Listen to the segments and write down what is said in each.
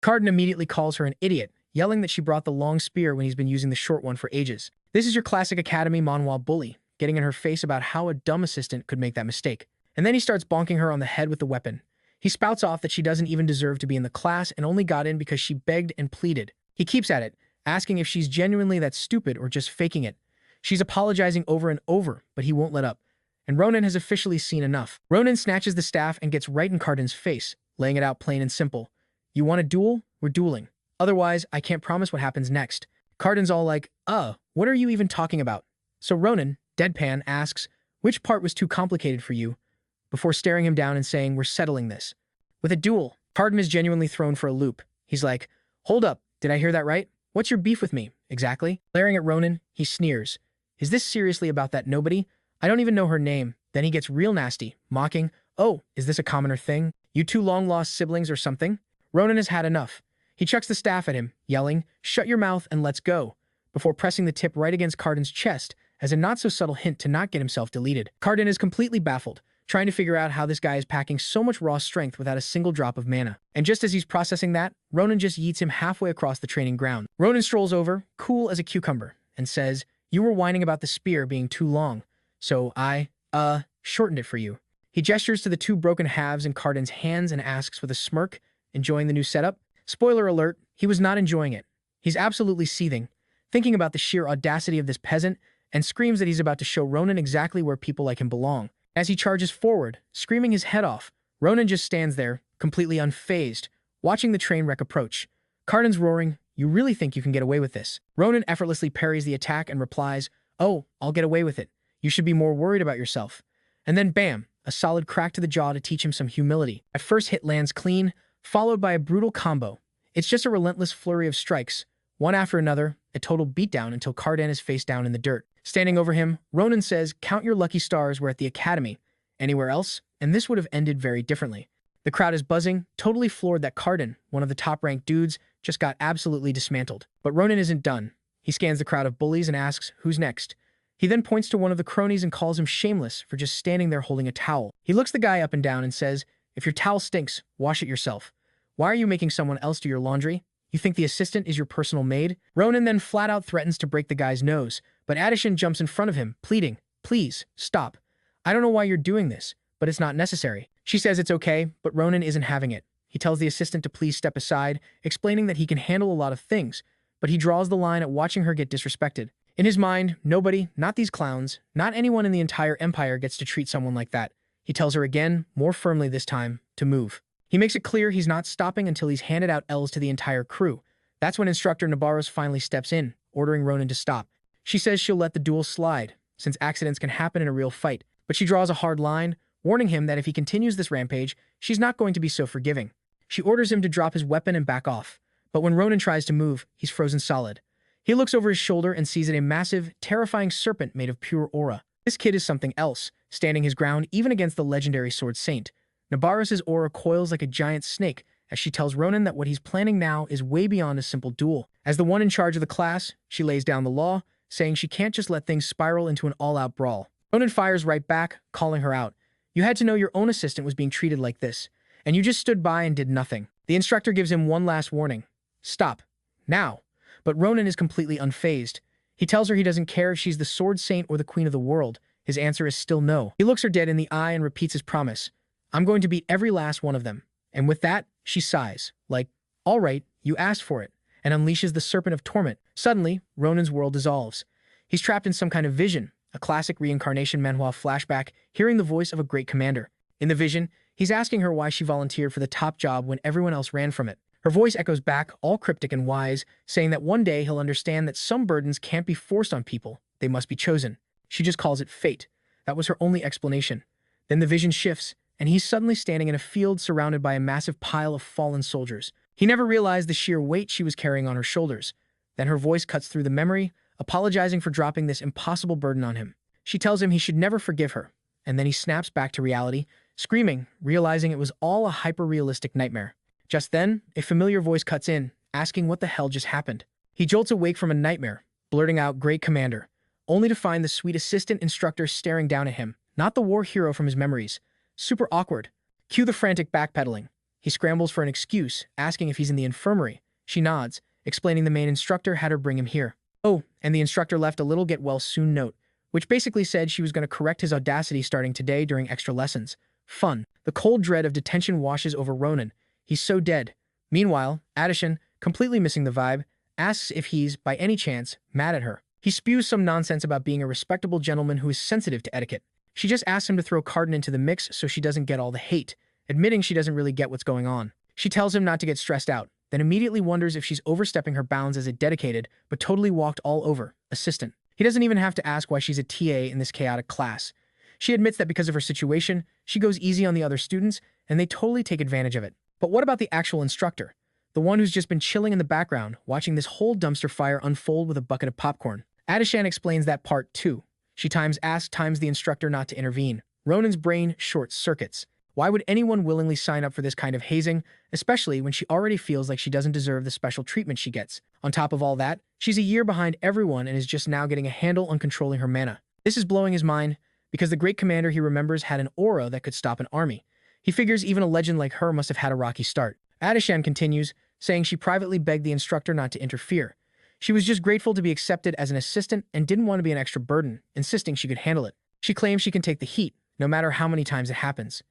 Cardin immediately calls her an idiot, yelling that she brought the long spear when he's been using the short one for ages. This is your classic Academy Manhwa bully, getting in her face about how a dumb assistant could make that mistake. And then he starts bonking her on the head with the weapon. He spouts off that she doesn't even deserve to be in the class and only got in because she begged and pleaded. He keeps at it, asking if she's genuinely that stupid or just faking it. She's apologizing over and over, but he won't let up. And Ronin has officially seen enough. Ronin snatches the staff and gets right in Cardin's face, laying it out plain and simple. You want a duel? We're dueling. Otherwise, I can't promise what happens next. Cardin's all like, what are you even talking about? So Ronin, deadpan, asks, which part was too complicated for you? Before staring him down and saying, we're settling this. With a duel, Cardin is genuinely thrown for a loop. He's like, hold up, did I hear that right? What's your beef with me, exactly? Glaring at Ronin, he sneers. Is this seriously about that nobody? I don't even know her name. Then he gets real nasty, mocking, oh, is this a commoner thing? You two long-lost siblings or something? Ronin has had enough. He chucks the staff at him, yelling, shut your mouth and let's go, before pressing the tip right against Cardin's chest as a not-so-subtle hint to not get himself deleted. Cardin is completely baffled, trying to figure out how this guy is packing so much raw strength without a single drop of mana. And just as he's processing that, Ronin just yeets him halfway across the training ground. Ronin strolls over, cool as a cucumber, and says, you were whining about the spear being too long, so I, shortened it for you. He gestures to the two broken halves in Cardin's hands and asks with a smirk, enjoying the new setup? Spoiler alert, he was not enjoying it. He's absolutely seething, thinking about the sheer audacity of this peasant, and screams that he's about to show Ronin exactly where people like him belong. As he charges forward, screaming his head off, Ronin just stands there, completely unfazed, watching the train wreck approach. Cardin's roaring, you really think you can get away with this? Ronin effortlessly parries the attack and replies, oh, I'll get away with it. You should be more worried about yourself. And then bam, a solid crack to the jaw to teach him some humility. At first hit lands clean, followed by a brutal combo. It's just a relentless flurry of strikes, one after another, a total beatdown until Cardin is face down in the dirt. Standing over him, Ronin says, count your lucky stars we're at the Academy. Anywhere else? And this would have ended very differently. The crowd is buzzing, totally floored that Cardin, one of the top-ranked dudes, just got absolutely dismantled. But Ronin isn't done. He scans the crowd of bullies and asks, who's next? He then points to one of the cronies and calls him shameless for just standing there holding a towel. He looks the guy up and down and says, if your towel stinks, wash it yourself. Why are you making someone else do your laundry? You think the assistant is your personal maid? Ronin then flat out threatens to break the guy's nose, but Addishan jumps in front of him, pleading, please, stop. I don't know why you're doing this, but it's not necessary. She says it's okay, but Ronin isn't having it. He tells the assistant to please step aside, explaining that he can handle a lot of things, but he draws the line at watching her get disrespected. In his mind, nobody, not these clowns, not anyone in the entire empire gets to treat someone like that. He tells her again, more firmly this time, to move. He makes it clear he's not stopping until he's handed out L's to the entire crew. That's when Instructor Nabarros finally steps in, ordering Ronin to stop. She says she'll let the duel slide, since accidents can happen in a real fight, but she draws a hard line, warning him that if he continues this rampage, she's not going to be so forgiving. She orders him to drop his weapon and back off, but when Ronin tries to move, he's frozen solid. He looks over his shoulder and sees it a massive, terrifying serpent made of pure aura. This kid is something else, standing his ground even against the legendary Sword Saint. Nabarros' aura coils like a giant snake as she tells Ronin that what he's planning now is way beyond a simple duel. As the one in charge of the class, she lays down the law, saying she can't just let things spiral into an all-out brawl. Ronin fires right back, calling her out. You had to know your own assistant was being treated like this, and you just stood by and did nothing. The instructor gives him one last warning. Stop. Now. But Ronin is completely unfazed. He tells her he doesn't care if she's the Sword Saint or the Queen of the World. His answer is still no. He looks her dead in the eye and repeats his promise. I'm going to beat every last one of them. And with that, she sighs, like, all right, you asked for it, and unleashes the Serpent of Torment. Suddenly, Ronin's world dissolves. He's trapped in some kind of vision, a classic reincarnation Manhwa flashback, hearing the voice of a great commander. In the vision, he's asking her why she volunteered for the top job when everyone else ran from it. Her voice echoes back, all cryptic and wise, saying that one day he'll understand that some burdens can't be forced on people, they must be chosen. She just calls it fate. That was her only explanation. Then the vision shifts, and he's suddenly standing in a field surrounded by a massive pile of fallen soldiers. He never realized the sheer weight she was carrying on her shoulders. Then her voice cuts through the memory, apologizing for dropping this impossible burden on him. She tells him he should never forgive her, and then he snaps back to reality, screaming, realizing it was all a hyper-realistic nightmare. Just then, a familiar voice cuts in, asking what the hell just happened. He jolts awake from a nightmare, blurting out, Great Commander, only to find the sweet assistant instructor staring down at him, not the war hero from his memories. Super awkward. Cue the frantic backpedaling. He scrambles for an excuse, asking if he's in the infirmary. She nods, explaining the main instructor had her bring him here. Oh, and the instructor left a little get-well-soon note, which basically said she was going to correct his audacity starting today during extra lessons. Fun. The cold dread of detention washes over Ronin. He's so dead. Meanwhile, Addishan, completely missing the vibe, asks if he's, by any chance, mad at her. He spews some nonsense about being a respectable gentleman who is sensitive to etiquette. She just asks him to throw Cardin into the mix so she doesn't get all the hate, admitting she doesn't really get what's going on. She tells him not to get stressed out, then immediately wonders if she's overstepping her bounds as a dedicated, but totally walked all over, assistant. He doesn't even have to ask why she's a TA in this chaotic class. She admits that because of her situation, she goes easy on the other students, and they totally take advantage of it. But what about the actual instructor? The one who's just been chilling in the background, watching this whole dumpster fire unfold with a bucket of popcorn. Addishan explains that part too. She asks the instructor not to intervene. Ronin's brain short-circuits. Why would anyone willingly sign up for this kind of hazing, especially when she already feels like she doesn't deserve the special treatment she gets? On top of all that, she's a year behind everyone and is just now getting a handle on controlling her mana. This is blowing his mind, because the great commander he remembers had an aura that could stop an army. He figures even a legend like her must have had a rocky start. Addishan continues, saying she privately begged the instructor not to interfere. She was just grateful to be accepted as an assistant and didn't want to be an extra burden, insisting she could handle it. She claims she can take the heat, no matter how many times it happens.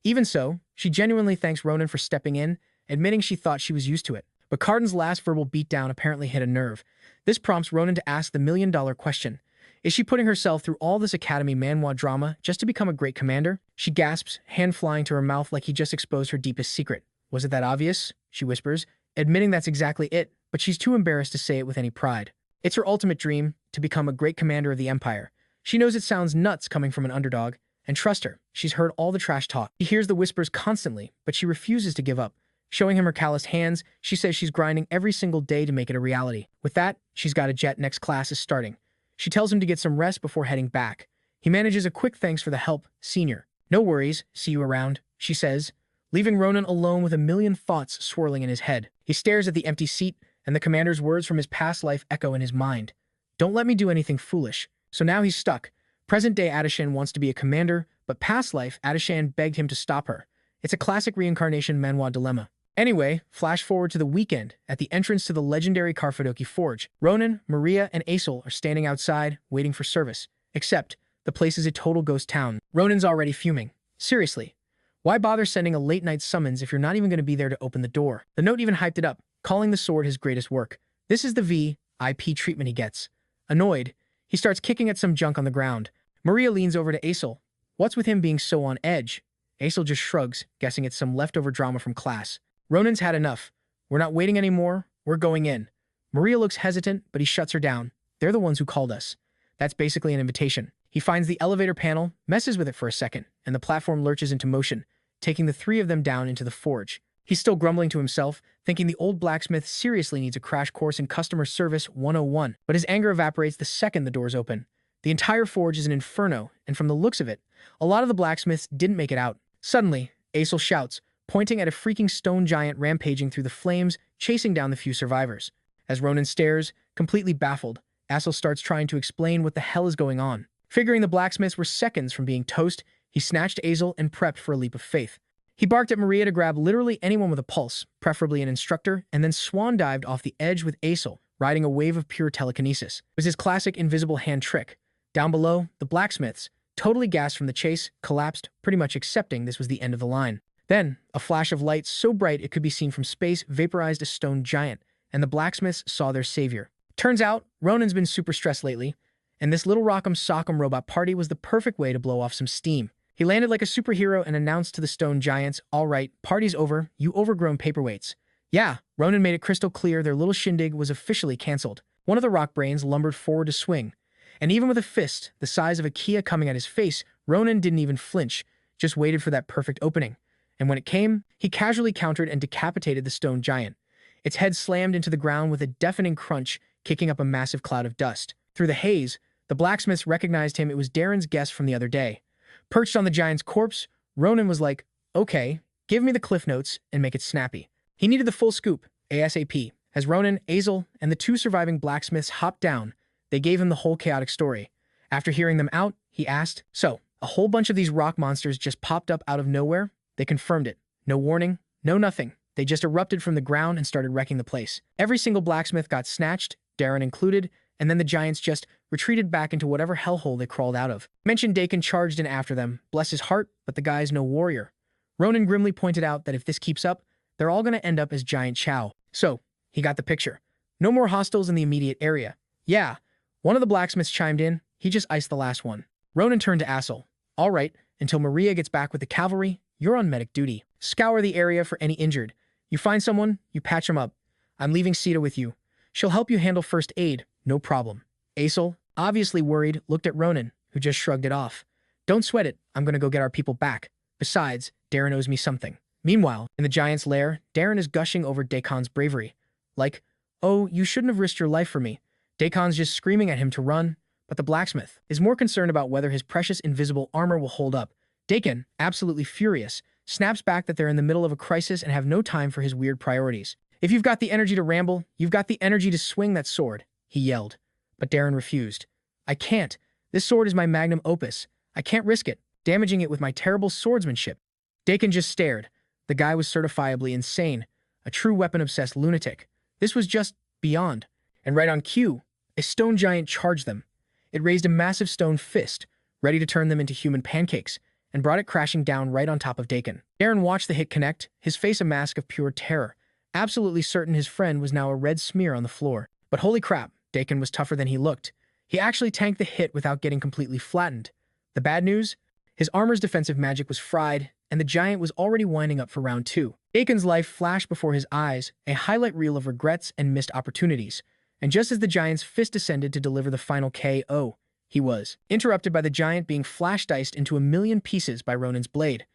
Even so, she genuinely thanks Ronin for stepping in, admitting she thought she was used to it. But Cardin's last verbal beatdown apparently hit a nerve. This prompts Ronin to ask the million-dollar question. Is she putting herself through all this Academy Manhwa drama just to become a great commander? She gasps, hand flying to her mouth like he just exposed her deepest secret. Was it that obvious? She whispers, admitting that's exactly it, but she's too embarrassed to say it with any pride. It's her ultimate dream, to become a great commander of the Empire. She knows it sounds nuts coming from an underdog, and trust her, she's heard all the trash talk. She hears the whispers constantly, but she refuses to give up. Showing him her calloused hands, she says she's grinding every single day to make it a reality. With that, she's got a jet next class is starting. She tells him to get some rest before heading back. He manages a quick thanks for the help, senior. No worries, see you around, she says, leaving Ronin alone with a million thoughts swirling in his head. He stares at the empty seat, and the commander's words from his past life echo in his mind. Don't let me do anything foolish. So now he's stuck. Present-day Addishan wants to be a commander, but past life, Addishan begged him to stop her. It's a classic reincarnation Manhwa dilemma. Anyway, flash forward to the weekend. At the entrance to the legendary Karfadoki Forge, Ronin, Maria, and Aesol are standing outside, waiting for service. Except, the place is a total ghost town. Ronin's already fuming. Seriously, why bother sending a late-night summons if you're not even going to be there to open the door? The note even hyped it up, calling the sword his greatest work. This is the VIP treatment he gets. Annoyed, he starts kicking at some junk on the ground. Maria leans over to Aesol. What's with him being so on edge? Aesol just shrugs, guessing it's some leftover drama from class. Ronin's had enough. We're not waiting anymore. We're going in. Maria looks hesitant, but he shuts her down. They're the ones who called us. That's basically an invitation. He finds the elevator panel, messes with it for a second, and the platform lurches into motion, taking the three of them down into the forge. He's still grumbling to himself, thinking the old blacksmith seriously needs a crash course in customer service 101. But his anger evaporates the second the doors open. The entire forge is an inferno, and from the looks of it, a lot of the blacksmiths didn't make it out. Suddenly, Aesol shouts, pointing at a freaking stone giant rampaging through the flames, chasing down the few survivors. As Ronin stares, completely baffled, Aesol starts trying to explain what the hell is going on. Figuring the blacksmiths were seconds from being toast, he snatched Aesol and prepped for a leap of faith. He barked at Maria to grab literally anyone with a pulse, preferably an instructor, and then swan-dived off the edge with Aesol, riding a wave of pure telekinesis. It was his classic invisible hand trick. Down below, the blacksmiths, totally gassed from the chase, collapsed, pretty much accepting this was the end of the line. Then, a flash of light so bright it could be seen from space vaporized a stone giant, and the blacksmiths saw their savior. Turns out, Ronin's been super stressed lately, and this little rock'em sock'em robot party was the perfect way to blow off some steam. He landed like a superhero and announced to the stone giants, "All right, party's over, you overgrown paperweights." Yeah, Ronin made it crystal clear their little shindig was officially canceled. One of the rock brains lumbered forward to swing, and even with a fist the size of a Kia coming at his face, Ronin didn't even flinch, just waited for that perfect opening. And when it came, he casually countered and decapitated the stone giant. Its head slammed into the ground with a deafening crunch, kicking up a massive cloud of dust. Through the haze, the blacksmiths recognized him. It was Darren's guest from the other day. Perched on the giant's corpse, Ronin was like, "Okay, give me the cliff notes and make it snappy." He needed the full scoop, ASAP. As Ronin, Aesol, and the two surviving blacksmiths hopped down, they gave him the whole chaotic story. After hearing them out, he asked, "So, a whole bunch of these rock monsters just popped up out of nowhere?" They confirmed it. No warning, No nothing. They just erupted from the ground and started wrecking the place. Every single blacksmith got snatched, Darren included, and then the giants just retreated back into whatever hellhole they crawled out of. Mentioned Dakin charged in after them, bless his heart, but the guy's no warrior. Ronin grimly pointed out that if this keeps up, they're all going to end up as giant chow. So, he got the picture. No more hostiles in the immediate area. Yeah, one of the blacksmiths chimed in, he just iced the last one. Ronin turned to Assel. All right, until Maria gets back with the cavalry, you're on medic duty. Scour the area for any injured. You find someone, you patch them up. I'm leaving Sita with you. She'll help you handle first aid, no problem. Assel, obviously worried, looked at Ronin, who just shrugged it off. Don't sweat it, I'm gonna go get our people back. Besides, Darren owes me something. Meanwhile, in the giant's lair, Darren is gushing over Dakon's bravery. Like, oh, you shouldn't have risked your life for me. Dakon's just screaming at him to run, but the blacksmith is more concerned about whether his precious invisible armor will hold up. Dakon, absolutely furious, snaps back that they're in the middle of a crisis and have no time for his weird priorities. If you've got the energy to ramble, you've got the energy to swing that sword, he yelled. But Darren refused. I can't. This sword is my magnum opus. I can't risk it, damaging it with my terrible swordsmanship. Dakon just stared. The guy was certifiably insane, a true weapon-obsessed lunatic. This was just beyond. And right on cue, a stone giant charged them. It raised a massive stone fist, ready to turn them into human pancakes, and brought it crashing down right on top of Dakon. Darren watched the hit connect, his face a mask of pure terror, absolutely certain his friend was now a red smear on the floor. But holy crap, Dakon was tougher than he looked. He actually tanked the hit without getting completely flattened. The bad news? His armor's defensive magic was fried, and the giant was already winding up for round 2. Dakon's life flashed before his eyes, a highlight reel of regrets and missed opportunities. And just as the giant's fist descended to deliver the final KO, he was interrupted by the giant being flash-diced into a million pieces by Ronin's blade.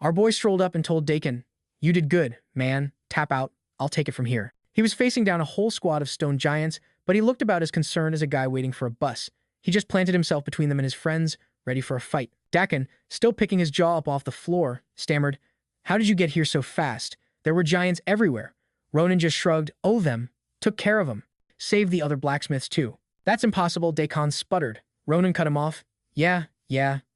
Our boy strolled up and told Dakon, "You did good, man. Tap out. I'll take it from here." He was facing down a whole squad of stone giants, but he looked about as concerned as a guy waiting for a bus. He just planted himself between them and his friends, ready for a fight. Dakon, still picking his jaw up off the floor, stammered, "How did you get here so fast? There were giants everywhere." Ronin just shrugged, "Oh them. Took care of them. Saved the other blacksmiths too." "That's impossible," Dakon sputtered. Ronin cut him off. Yeah,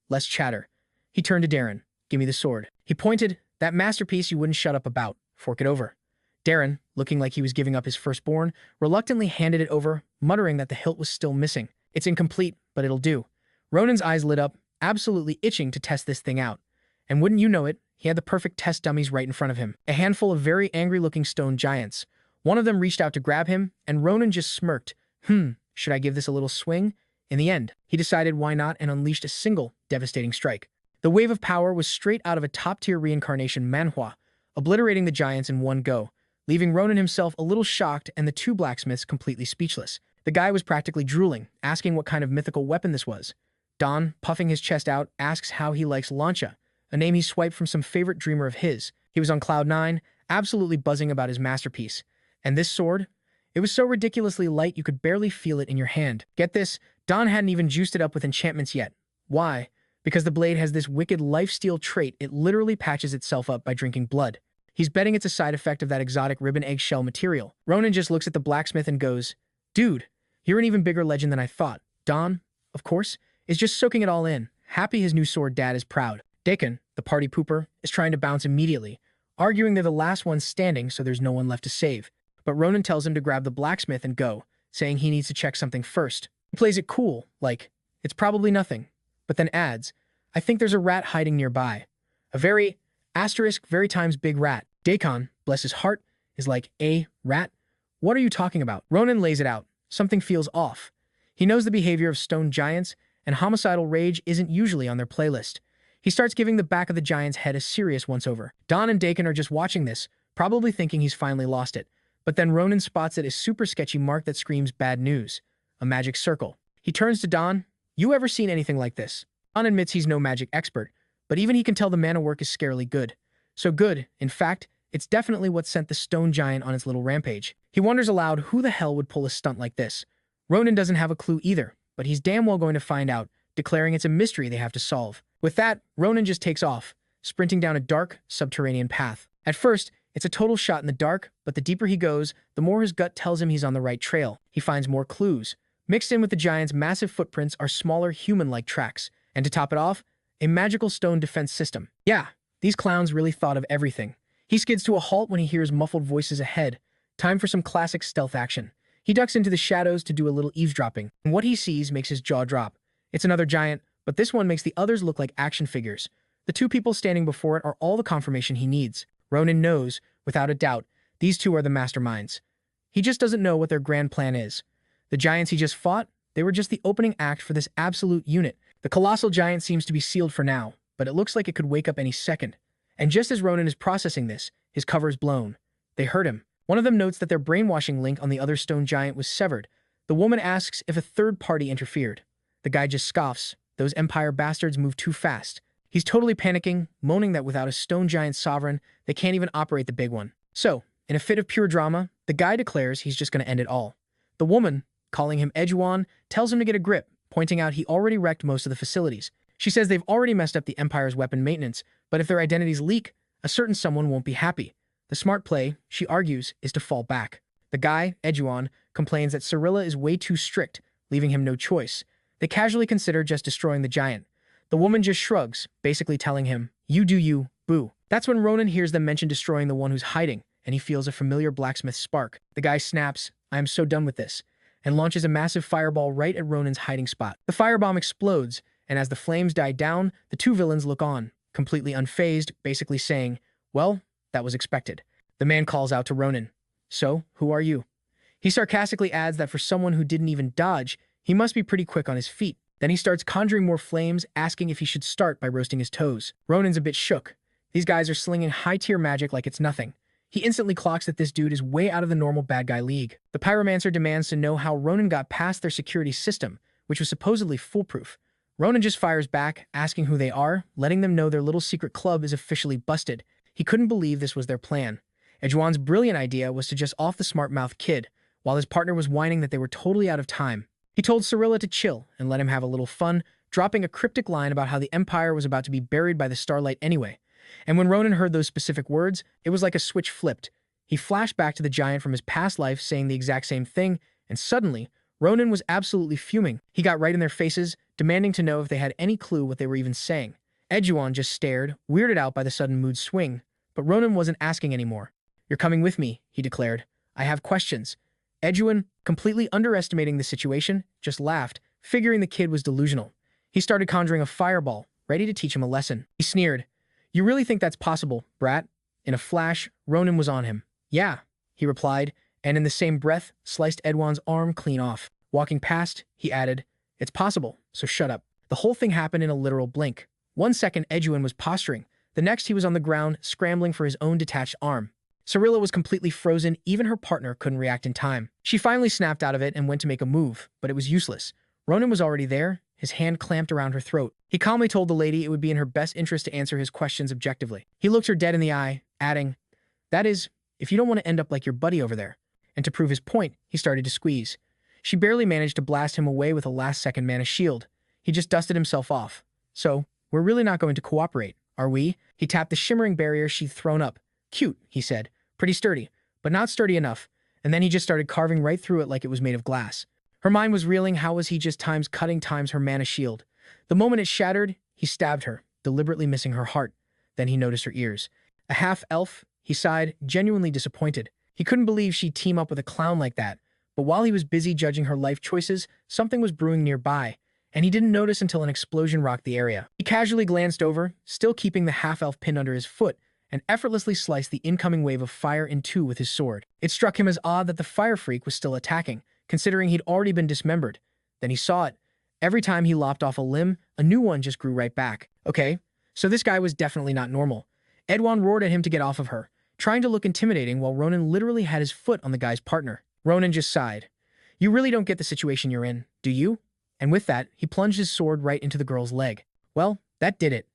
less chatter." He turned to Darren. "Give me the sword." He pointed, "That masterpiece you wouldn't shut up about. Fork it over." Darren, looking like he was giving up his firstborn, reluctantly handed it over, muttering that the hilt was still missing. "It's incomplete, but it'll do." Ronin's eyes lit up, absolutely itching to test this thing out. And wouldn't you know it, he had the perfect test dummies right in front of him. A handful of very angry-looking stone giants. One of them reached out to grab him, and Ronin just smirked. Should I give this a little swing? In the end, he decided why not and unleashed a single, devastating strike. The wave of power was straight out of a top-tier reincarnation Manhwa, obliterating the giants in one go, leaving Ronin himself a little shocked and the two blacksmiths completely speechless. The guy was practically drooling, asking what kind of mythical weapon this was. Don, puffing his chest out, asks how he likes Lancha, a name he swiped from some favorite dreamer of his. He was on cloud 9, absolutely buzzing about his masterpiece. And this sword? It was so ridiculously light you could barely feel it in your hand. Get this, Don hadn't even juiced it up with enchantments yet. Why? Because the blade has this wicked lifesteal trait, it literally patches itself up by drinking blood. He's betting it's a side effect of that exotic ribbon eggshell material. Ronin just looks at the blacksmith and goes, "Dude, you're an even bigger legend than I thought." Don, of course, is just soaking it all in, happy his new sword dad is proud. Dakon, the party pooper, is trying to bounce immediately, arguing they're the last ones standing so there's no one left to save. But Ronin tells him to grab the blacksmith and go, saying he needs to check something first. He plays it cool, like, it's probably nothing, but then adds, "I think there's a rat hiding nearby. A very, very times big rat." Dakon, bless his heart, is like, "A rat? What are you talking about?" Ronin lays it out. Something feels off. He knows the behavior of stone giants, and homicidal rage isn't usually on their playlist. He starts giving the back of the giant's head a serious once-over. Don and Dakon are just watching this, probably thinking he's finally lost it. But then Ronin spots it as super sketchy mark that screams bad news. A magic circle. He turns to Don. "You ever seen anything like this?" Don admits he's no magic expert, but even he can tell the mana work is scarily good. So good, in fact, it's definitely what sent the stone giant on its little rampage. He wonders aloud who the hell would pull a stunt like this. Ronin doesn't have a clue either, but he's damn well going to find out, declaring it's a mystery they have to solve. With that, Ronin just takes off, sprinting down a dark, subterranean path. At first, it's a total shot in the dark, but the deeper he goes, the more his gut tells him he's on the right trail. He finds more clues. Mixed in with the giant's massive footprints are smaller human-like tracks. And to top it off, a magical stone defense system. Yeah, these clowns really thought of everything. He skids to a halt when he hears muffled voices ahead. Time for some classic stealth action. He ducks into the shadows to do a little eavesdropping, and what he sees makes his jaw drop. It's another giant, but this one makes the others look like action figures. The two people standing before it are all the confirmation he needs. Ronin knows, without a doubt, these two are the masterminds. He just doesn't know what their grand plan is. The giants he just fought, they were just the opening act for this absolute unit. The colossal giant seems to be sealed for now, but it looks like it could wake up any second. And just as Ronin is processing this, his cover is blown. They hurt him. One of them notes that their brainwashing link on the other stone giant was severed. The woman asks if a third party interfered. The guy just scoffs. Those Empire bastards move too fast. He's totally panicking, moaning that without a stone giant sovereign, they can't even operate the big one. So, in a fit of pure drama, the guy declares he's just going to end it all. The woman, calling him Edgewan, tells him to get a grip, pointing out he already wrecked most of the facilities. She says they've already messed up the Empire's weapon maintenance, but if their identities leak, a certain someone won't be happy. The smart play, she argues, is to fall back. The guy, Edgewan, complains that Cyrilla is way too strict, leaving him no choice. They casually consider just destroying the giant. The woman just shrugs, basically telling him, "You do you, boo." That's when Ronin hears them mention destroying the one who's hiding, and he feels a familiar blacksmith spark. The guy snaps, "I am so done with this," and launches a massive fireball right at Ronin's hiding spot. The firebomb explodes, and as the flames die down, the two villains look on, completely unfazed, basically saying, "Well, that was expected." The man calls out to Ronin, "So, who are you?" He sarcastically adds that for someone who didn't even dodge, he must be pretty quick on his feet. Then he starts conjuring more flames, asking if he should start by roasting his toes. Ronin's a bit shook. These guys are slinging high-tier magic like it's nothing. He instantly clocks that this dude is way out of the normal bad guy league. The pyromancer demands to know how Ronin got past their security system, which was supposedly foolproof. Ronin just fires back, asking who they are, letting them know their little secret club is officially busted. He couldn't believe this was their plan. Edgewan's brilliant idea was to just off the smart-mouthed kid, while his partner was whining that they were totally out of time. He told Cyrilla to chill and let him have a little fun, dropping a cryptic line about how the Empire was about to be buried by the starlight anyway. And when Ronin heard those specific words, it was like a switch flipped. He flashed back to the giant from his past life saying the exact same thing, and suddenly, Ronin was absolutely fuming. He got right in their faces, demanding to know if they had any clue what they were even saying. Edgewan just stared, weirded out by the sudden mood swing, but Ronin wasn't asking anymore. "You're coming with me," he declared. "I have questions." Edgewan, completely underestimating the situation, just laughed, figuring the kid was delusional. He started conjuring a fireball, ready to teach him a lesson. He sneered, "You really think that's possible, brat?" In a flash, Ronin was on him. "Yeah," he replied, and in the same breath, sliced Edwan's arm clean off. Walking past, he added, "It's possible, so shut up." The whole thing happened in a literal blink. 1 second, Edwan was posturing. The next, he was on the ground, scrambling for his own detached arm. Cyrilla was completely frozen, even her partner couldn't react in time. She finally snapped out of it and went to make a move, but it was useless. Ronin was already there, his hand clamped around her throat. He calmly told the lady it would be in her best interest to answer his questions objectively. He looked her dead in the eye, adding, "That is, if you don't want to end up like your buddy over there." And to prove his point, he started to squeeze. She barely managed to blast him away with a last-second mana shield. He just dusted himself off. "So, we're really not going to cooperate, are we?" He tapped the shimmering barrier she'd thrown up. "Cute," he said. "Pretty sturdy, but not sturdy enough." And then he just started carving right through it like it was made of glass. Her mind was reeling. How was he just cutting times her mana shield? The moment it shattered, he stabbed her, deliberately missing her heart. Then he noticed her ears. A half-elf, he sighed, genuinely disappointed. He couldn't believe she'd team up with a clown like that. But while he was busy judging her life choices, something was brewing nearby, and he didn't notice until an explosion rocked the area. He casually glanced over, still keeping the half-elf pinned under his foot, and effortlessly sliced the incoming wave of fire in two with his sword. It struck him as odd that the fire freak was still attacking, considering he'd already been dismembered. Then he saw it. Every time he lopped off a limb, a new one just grew right back. Okay, so this guy was definitely not normal. Edwan roared at him to get off of her, trying to look intimidating while Ronin literally had his foot on the guy's partner. Ronin just sighed. "You really don't get the situation you're in, do you?" And with that, he plunged his sword right into the girl's leg. Well, that did it.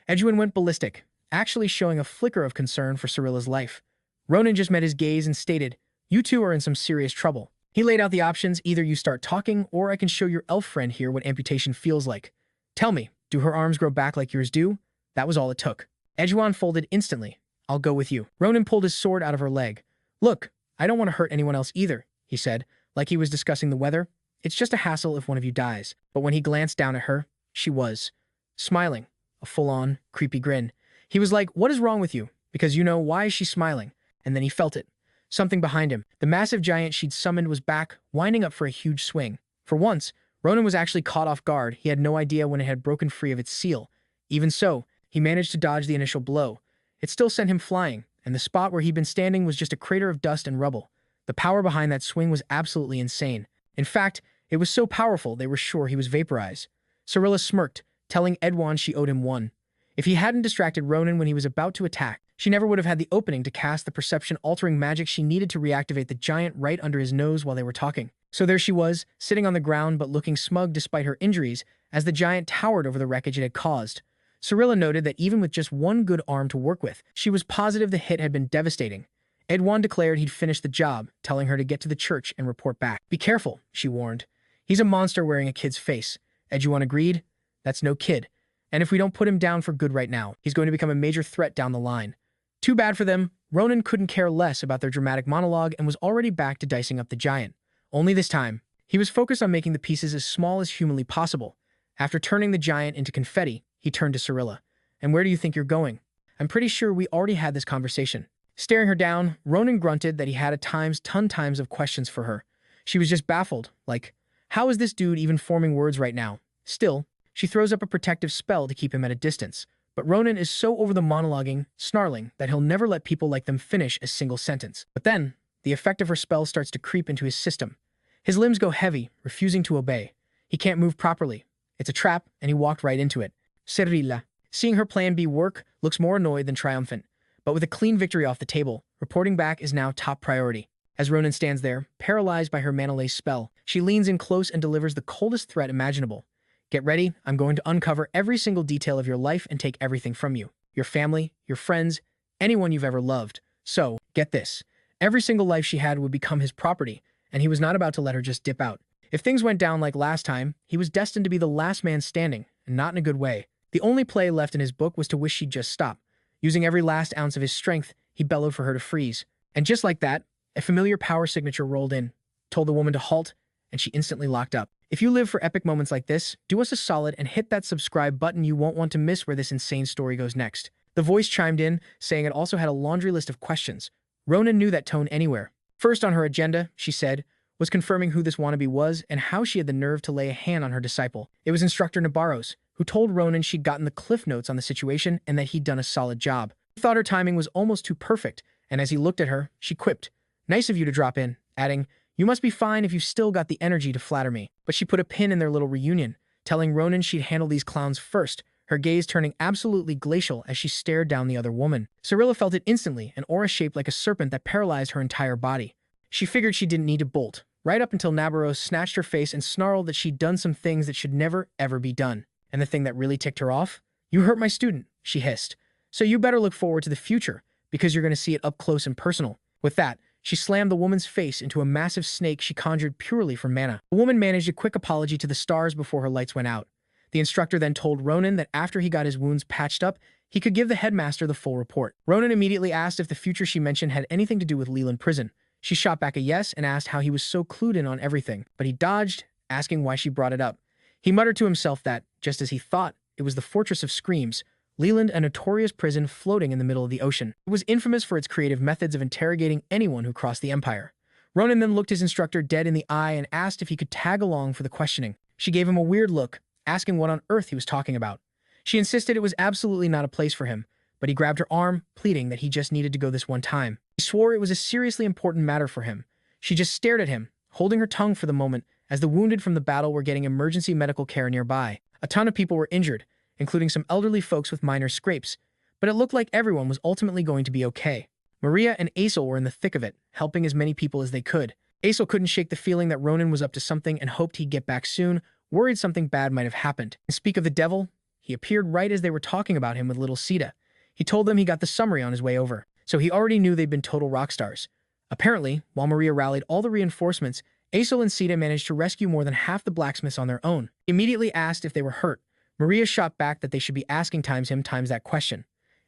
Edwan went ballistic, actually showing a flicker of concern for Cyrilla's life. Ronin just met his gaze and stated, "You two are in some serious trouble." He laid out the options: either you start talking, or I can show your elf friend here what amputation feels like. Tell me, do her arms grow back like yours do? That was all it took. Edwan folded instantly. "I'll go with you." Ronin pulled his sword out of her leg. "Look, I don't want to hurt anyone else either," he said, like he was discussing the weather. "It's just a hassle if one of you dies." But when he glanced down at her, she was smiling, a full-on, creepy grin. He was like, "What is wrong with you? Because you know, why is she smiling? And then he felt it. Something behind him. The massive giant she'd summoned was back, winding up for a huge swing. For once, Ronin was actually caught off guard. He had no idea when it had broken free of its seal. Even so, he managed to dodge the initial blow. It still sent him flying, and the spot where he'd been standing was just a crater of dust and rubble. The power behind that swing was absolutely insane. In fact, it was so powerful they were sure he was vaporized. Cirilla smirked, telling Edwan she owed him one. If he hadn't distracted Ronin when he was about to attack, she never would have had the opening to cast the perception-altering magic she needed to reactivate the giant right under his nose while they were talking. So there she was, sitting on the ground but looking smug despite her injuries, as the giant towered over the wreckage it had caused. Cirilla noted that even with just one good arm to work with, she was positive the hit had been devastating. Edwan declared he'd finished the job, telling her to get to the church and report back. Be careful, she warned. He's a monster wearing a kid's face. Edwan agreed. That's no kid. And if we don't put him down for good right now, he's going to become a major threat down the line. Too bad for them. Ronin couldn't care less about their dramatic monologue and was already back to dicing up the giant. Only this time, he was focused on making the pieces as small as humanly possible. After turning the giant into confetti, he turned to Cirilla. And where do you think you're going? I'm pretty sure we already had this conversation. Staring her down, Ronin grunted that he had at times tons of questions for her. She was just baffled, like, how is this dude even forming words right now? Still, she throws up a protective spell to keep him at a distance. But Ronin is so over the monologuing, snarling, that he'll never let people like them finish a single sentence. But then, the effect of her spell starts to creep into his system. His limbs go heavy, refusing to obey. He can't move properly. It's a trap, and he walked right into it. Cirilla, seeing her plan B work, looks more annoyed than triumphant. But with a clean victory off the table, reporting back is now top priority. As Ronin stands there, paralyzed by her Manhwa spell, she leans in close and delivers the coldest threat imaginable. Get ready, I'm going to uncover every single detail of your life and take everything from you. Your family, your friends, anyone you've ever loved. So, get this. Every single life she had would become his property, and he was not about to let her just dip out. If things went down like last time, he was destined to be the last man standing, and not in a good way. The only play left in his book was to wish she'd just stop. Using every last ounce of his strength, he bellowed for her to freeze. And just like that, a familiar power signature rolled in, told the woman to halt, and she instantly locked up. If you live for epic moments like this, do us a solid and hit that subscribe button. You won't want to miss where this insane story goes next. The voice chimed in, saying it also had a laundry list of questions. Ronin knew that tone anywhere. First on her agenda, she said, was confirming who this wannabe was and how she had the nerve to lay a hand on her disciple. It was Instructor Nabarros, who told Ronin she'd gotten the cliff notes on the situation and that he'd done a solid job. He thought her timing was almost too perfect, and as he looked at her, she quipped, "Nice of you to drop in," adding, "You must be fine if you've still got the energy to flatter me." But she put a pin in their little reunion, telling Ronin she'd handle these clowns first, her gaze turning absolutely glacial as she stared down the other woman. Cirilla felt it instantly, an aura shaped like a serpent that paralyzed her entire body. She figured she didn't need to bolt, right up until Nabarros snatched her face and snarled that she'd done some things that should never, ever be done. And the thing that really ticked her off? "You hurt my student," she hissed. "So you better look forward to the future, because you're going to see it up close and personal." With that, she slammed the woman's face into a massive snake she conjured purely from mana. The woman managed a quick apology to the stars before her lights went out. The instructor then told Ronin that after he got his wounds patched up, he could give the headmaster the full report. Ronin immediately asked if the future she mentioned had anything to do with Leland Prison. She shot back a yes and asked how he was so clued in on everything, but he dodged, asking why she brought it up. He muttered to himself that, just as he thought, it was the Fortress of Screams, Leland, a notorious prison floating in the middle of the ocean. It was infamous for its creative methods of interrogating anyone who crossed the Empire. Ronin then looked his instructor dead in the eye and asked if he could tag along for the questioning. She gave him a weird look, asking what on earth he was talking about. She insisted it was absolutely not a place for him, but he grabbed her arm, pleading that he just needed to go this one time. He swore it was a seriously important matter for him. She just stared at him, holding her tongue for the moment, as the wounded from the battle were getting emergency medical care nearby. A ton of people were injured, including some elderly folks with minor scrapes, but it looked like everyone was ultimately going to be okay. Maria and Aesel were in the thick of it, helping as many people as they could. Aesel couldn't shake the feeling that Ronin was up to something and hoped he'd get back soon, worried something bad might have happened. And speak of the devil, he appeared right as they were talking about him with little Sita. He told them he got the summary on his way over, so he already knew they'd been total rock stars. Apparently, while Maria rallied all the reinforcements, Aesel and Sita managed to rescue more than half the blacksmiths on their own. He immediately asked if they were hurt. Maria shot back that they should be asking him that question.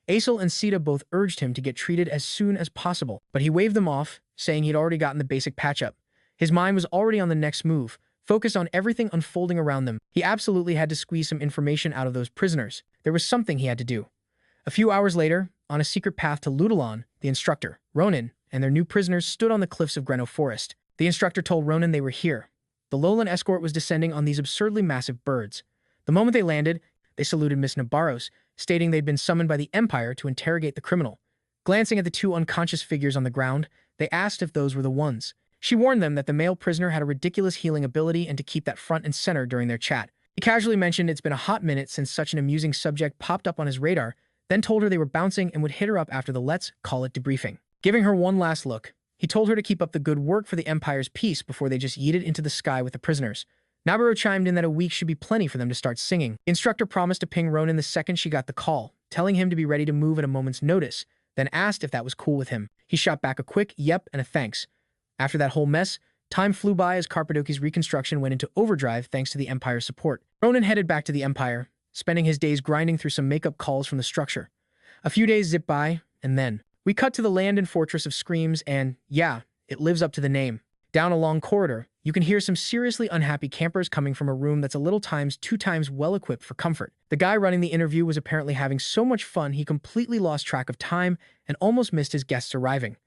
Aesel and Sita both urged him to get treated as soon as possible, but he waved them off, saying he'd already gotten the basic patch-up. His mind was already on the next move, focused on everything unfolding around them. He absolutely had to squeeze some information out of those prisoners. There was something he had to do. A few hours later, on a secret path to Ludalon, the instructor, Ronin, and their new prisoners stood on the cliffs of Greno Forest. The instructor told Ronin they were here. The lowland escort was descending on these absurdly massive birds. The moment they landed, they saluted Miss Nabarros, stating they'd been summoned by the Empire to interrogate the criminal. Glancing at the two unconscious figures on the ground, they asked if those were the ones. She warned them that the male prisoner had a ridiculous healing ability and to keep that front and center during their chat. He casually mentioned it's been a hot minute since such an amusing subject popped up on his radar, then told her they were bouncing and would hit her up after the let's call it debriefing. Giving her one last look, he told her to keep up the good work for the Empire's peace before they just yeeted into the sky with the prisoners. Nabarro chimed in that a week should be plenty for them to start singing. The instructor promised to ping Ronin the second she got the call, telling him to be ready to move at a moment's notice, then asked if that was cool with him. He shot back a quick yep and a thanks. After that whole mess, time flew by as Carpadoki's reconstruction went into overdrive thanks to the Empire's support. Ronin headed back to the Empire, spending his days grinding through some makeup calls from the structure. A few days zipped by, and then we cut to the land and fortress of Screams, and yeah, it lives up to the name. Down a long corridor, you can hear some seriously unhappy campers coming from a room that's a little times 2 times well-equipped for comfort. The guy running the interview was apparently having so much fun he completely lost track of time and almost missed his guests arriving.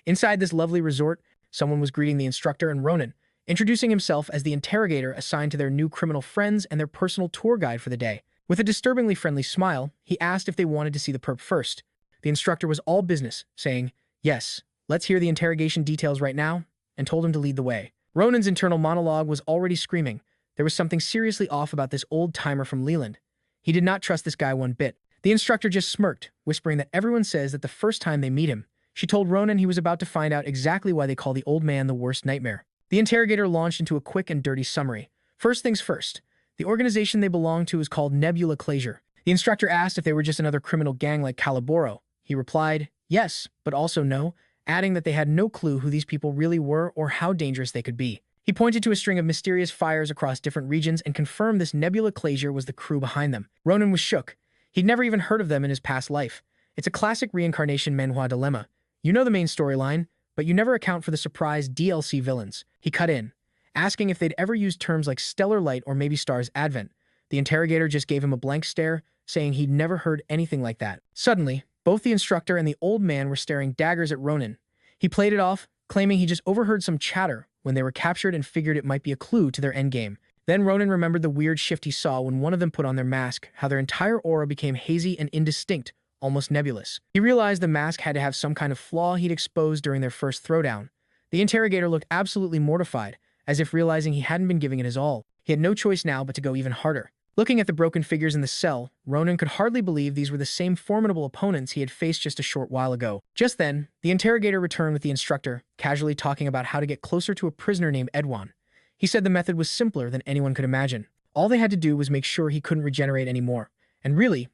Inside this lovely resort, someone was greeting the instructor and Ronin, introducing himself as the interrogator assigned to their new criminal friends and their personal tour guide for the day. With a disturbingly friendly smile, he asked if they wanted to see the perp first. The instructor was all business, saying, "Yes, let's hear the interrogation details right now," and told him to lead the way. Ronin's internal monologue was already screaming. There was something seriously off about this old-timer from Leland. He did not trust this guy one bit. The instructor just smirked, whispering that everyone says that the first time they meet him. She told Ronin he was about to find out exactly why they call the old man the worst nightmare. The interrogator launched into a quick and dirty summary. First things first, the organization they belong to is called Nebula Clasure. The instructor asked if they were just another criminal gang like Caliboro. He replied, yes, but also no, adding that they had no clue who these people really were or how dangerous they could be. He pointed to a string of mysterious fires across different regions and confirmed this Nebula Clasure was the crew behind them. Ronin was shook. He'd never even heard of them in his past life. It's a classic reincarnation Manhwa dilemma. You know the main storyline, but you never account for the surprise DLC villains. He cut in, asking if they'd ever used terms like stellar light or maybe star's advent. The interrogator just gave him a blank stare, saying he'd never heard anything like that. Suddenly, both the instructor and the old man were staring daggers at Ronin. He played it off, claiming he just overheard some chatter when they were captured and figured it might be a clue to their endgame. Then Ronin remembered the weird shift he saw when one of them put on their mask, how their entire aura became hazy and indistinct, almost nebulous. He realized the mask had to have some kind of flaw he'd exposed during their first throwdown. The interrogator looked absolutely mortified, as if realizing he hadn't been giving it his all. He had no choice now but to go even harder. Looking at the broken figures in the cell, Ronin could hardly believe these were the same formidable opponents he had faced just a short while ago. Just then, the interrogator returned with the instructor, casually talking about how to get closer to a prisoner named Edwan. He said the method was simpler than anyone could imagine. All they had to do was make sure he couldn't regenerate anymore. And really,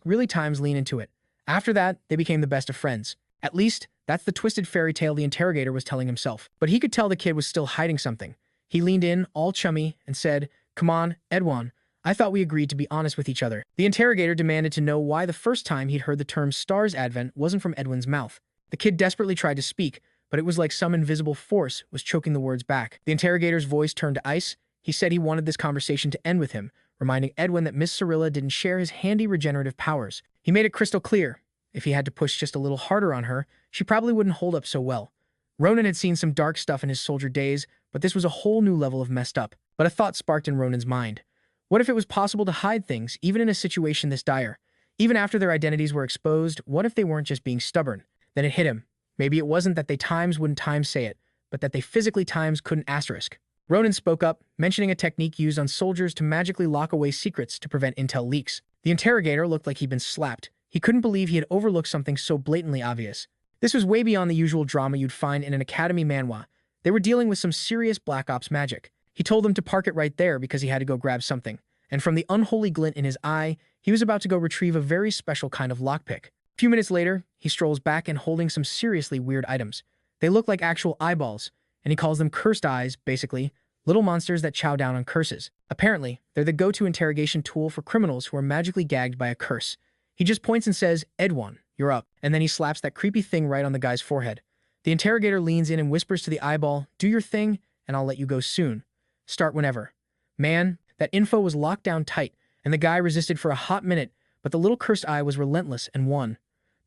really times lean into it. After that, they became the best of friends. At least, that's the twisted fairy tale the interrogator was telling himself. But he could tell the kid was still hiding something. He leaned in, all chummy, and said, "Come on, Edwan. I thought we agreed to be honest with each other." The interrogator demanded to know why the first time he'd heard the term star's advent wasn't from Edwin's mouth. The kid desperately tried to speak, but it was like some invisible force was choking the words back. The interrogator's voice turned to ice. He said he wanted this conversation to end with him, reminding Edwin that Miss Cirilla didn't share his handy regenerative powers. He made it crystal clear. If he had to push just a little harder on her, she probably wouldn't hold up so well. Ronin had seen some dark stuff in his soldier days, but this was a whole new level of messed up. But a thought sparked in Ronin's mind. What if it was possible to hide things, even in a situation this dire? Even after their identities were exposed, what if they weren't just being stubborn? Then it hit him. Maybe it wasn't that they times wouldn't times say it, but that they physically times couldn't asterisk. Ronin spoke up, mentioning a technique used on soldiers to magically lock away secrets to prevent intel leaks. The interrogator looked like he'd been slapped. He couldn't believe he had overlooked something so blatantly obvious. This was way beyond the usual drama you'd find in an academy manhwa. They were dealing with some serious Black Ops magic. He told them to park it right there because he had to go grab something. And from the unholy glint in his eye, he was about to go retrieve a very special kind of lockpick. A few minutes later, he strolls back in holding some seriously weird items. They look like actual eyeballs, and he calls them cursed eyes, basically, little monsters that chow down on curses. Apparently, they're the go-to interrogation tool for criminals who are magically gagged by a curse. He just points and says, "Edwan, you're up," and then he slaps that creepy thing right on the guy's forehead. The interrogator leans in and whispers to the eyeball, "Do your thing, and I'll let you go soon. Start whenever." Man, that info was locked down tight, and the guy resisted for a hot minute, but the little cursed eye was relentless and won.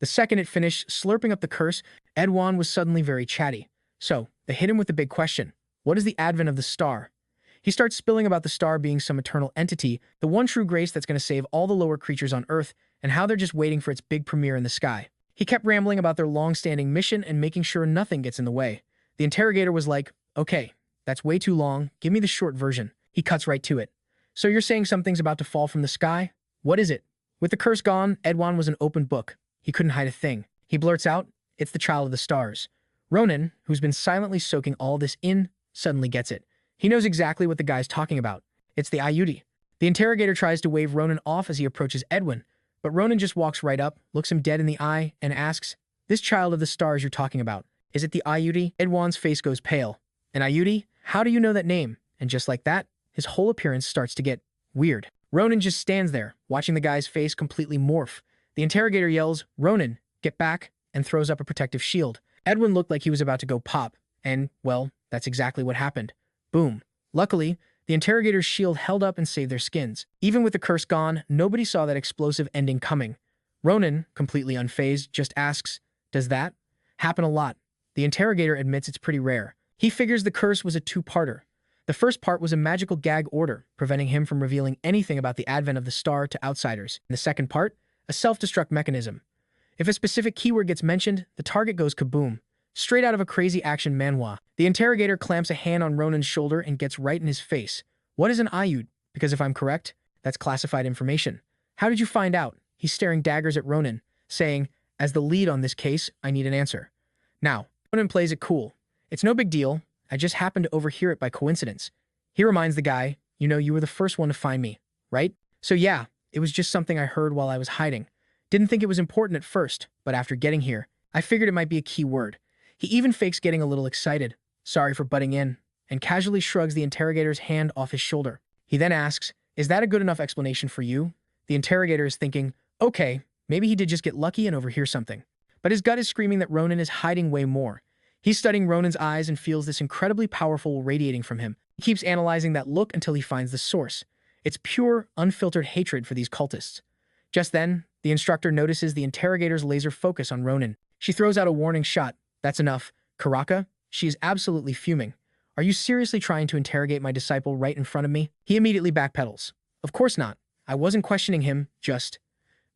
The second it finished slurping up the curse, Edwan was suddenly very chatty. So, they hit him with the big question. What is the advent of the star? He starts spilling about the star being some eternal entity, the one true grace that's going to save all the lower creatures on Earth, and how they're just waiting for its big premiere in the sky. He kept rambling about their long-standing mission and making sure nothing gets in the way. The interrogator was like, okay, that's way too long, give me the short version. He cuts right to it. So you're saying something's about to fall from the sky? What is it? With the curse gone, Edwan was an open book. He couldn't hide a thing. He blurts out, it's the child of the stars. Ronin, who's been silently soaking all this in, suddenly gets it. He knows exactly what the guy's talking about. It's the Ayudi. The interrogator tries to wave Ronin off as he approaches Edwin, but Ronin just walks right up, looks him dead in the eye, and asks, this child of the stars you're talking about, is it the Ayudi? Edwan's face goes pale. An Ayudi? How do you know that name? And just like that, his whole appearance starts to get weird. Ronin just stands there, watching the guy's face completely morph. The interrogator yells, Ronin, get back, and throws up a protective shield. Edwin looked like he was about to go pop, and, well, that's exactly what happened. Boom. Luckily, the interrogator's shield held up and saved their skins. Even with the curse gone, nobody saw that explosive ending coming. Ronin, completely unfazed, just asks, does that happen a lot? The interrogator admits it's pretty rare. He figures the curse was a two-parter. The first part was a magical gag order, preventing him from revealing anything about the advent of the star to outsiders. And the second part, a self-destruct mechanism. If a specific keyword gets mentioned, the target goes kaboom. Straight out of a crazy action manhwa. The interrogator clamps a hand on Ronin's shoulder and gets right in his face. What is an Ayud? Because if I'm correct, that's classified information. How did you find out? He's staring daggers at Ronin, saying, as the lead on this case, I need an answer. Now, Ronin plays it cool. It's no big deal. I just happened to overhear it by coincidence. He reminds the guy, you know, you were the first one to find me, right? So yeah, it was just something I heard while I was hiding. Didn't think it was important at first, but after getting here, I figured it might be a key word. He even fakes getting a little excited, sorry for butting in, and casually shrugs the interrogator's hand off his shoulder. He then asks, is that a good enough explanation for you? The interrogator is thinking, okay, maybe he did just get lucky and overhear something. But his gut is screaming that Ronin is hiding way more. He's studying Ronin's eyes and feels this incredibly powerful radiating from him. He keeps analyzing that look until he finds the source. It's pure, unfiltered hatred for these cultists. Just then, the instructor notices the interrogator's laser focus on Ronin. She throws out a warning shot. That's enough. Karaka, she is absolutely fuming. Are you seriously trying to interrogate my disciple right in front of me? He immediately backpedals. Of course not. I wasn't questioning him, just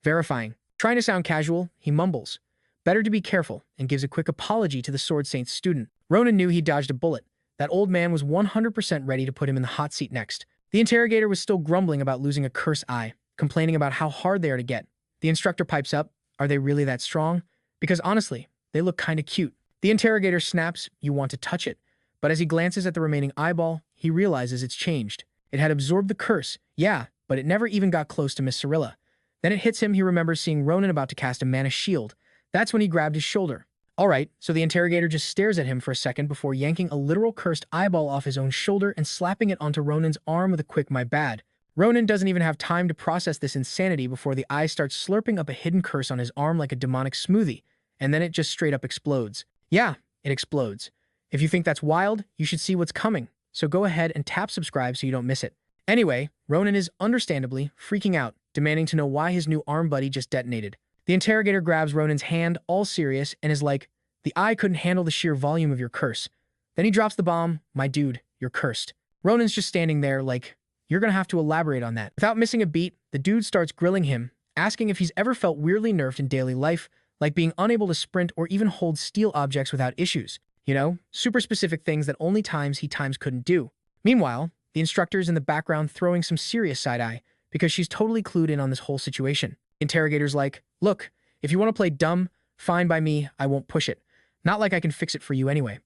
verifying. Trying to sound casual, he mumbles. Better to be careful, and gives a quick apology to the Sword Saint's student. Ronin knew he dodged a bullet. That old man was 100% ready to put him in the hot seat next. The interrogator was still grumbling about losing a curse eye, complaining about how hard they are to get. The instructor pipes up, are they really that strong? Because honestly, they look kinda cute. The interrogator snaps, you want to touch it. But as he glances at the remaining eyeball, he realizes it's changed. It had absorbed the curse, yeah, but it never even got close to Miss Cyrilla. Then it hits him he remembers seeing Ronin about to cast a mana shield. That's when he grabbed his shoulder. Alright, so the interrogator just stares at him for a second before yanking a literal cursed eyeball off his own shoulder and slapping it onto Ronin's arm with a quick my bad. Ronin doesn't even have time to process this insanity before the eye starts slurping up a hidden curse on his arm like a demonic smoothie, and then it just straight up explodes. Yeah, it explodes. If you think that's wild, you should see what's coming, so go ahead and tap subscribe so you don't miss it. Anyway, Ronin is understandably freaking out, demanding to know why his new arm buddy just detonated. The interrogator grabs Ronin's hand, all serious, and is like, the eye couldn't handle the sheer volume of your curse. Then he drops the bomb, my dude, you're cursed. Ronin's just standing there like, you're gonna have to elaborate on that. Without missing a beat, the dude starts grilling him, asking if he's ever felt weirdly nerfed in daily life, like being unable to sprint or even hold steel objects without issues. You know, super specific things that only he times couldn't do. Meanwhile, the instructor's in the background throwing some serious side-eye because she's totally clued in on this whole situation. The interrogator's like, look, if you want to play dumb, fine by me, I won't push it. Not like I can fix it for you anyway.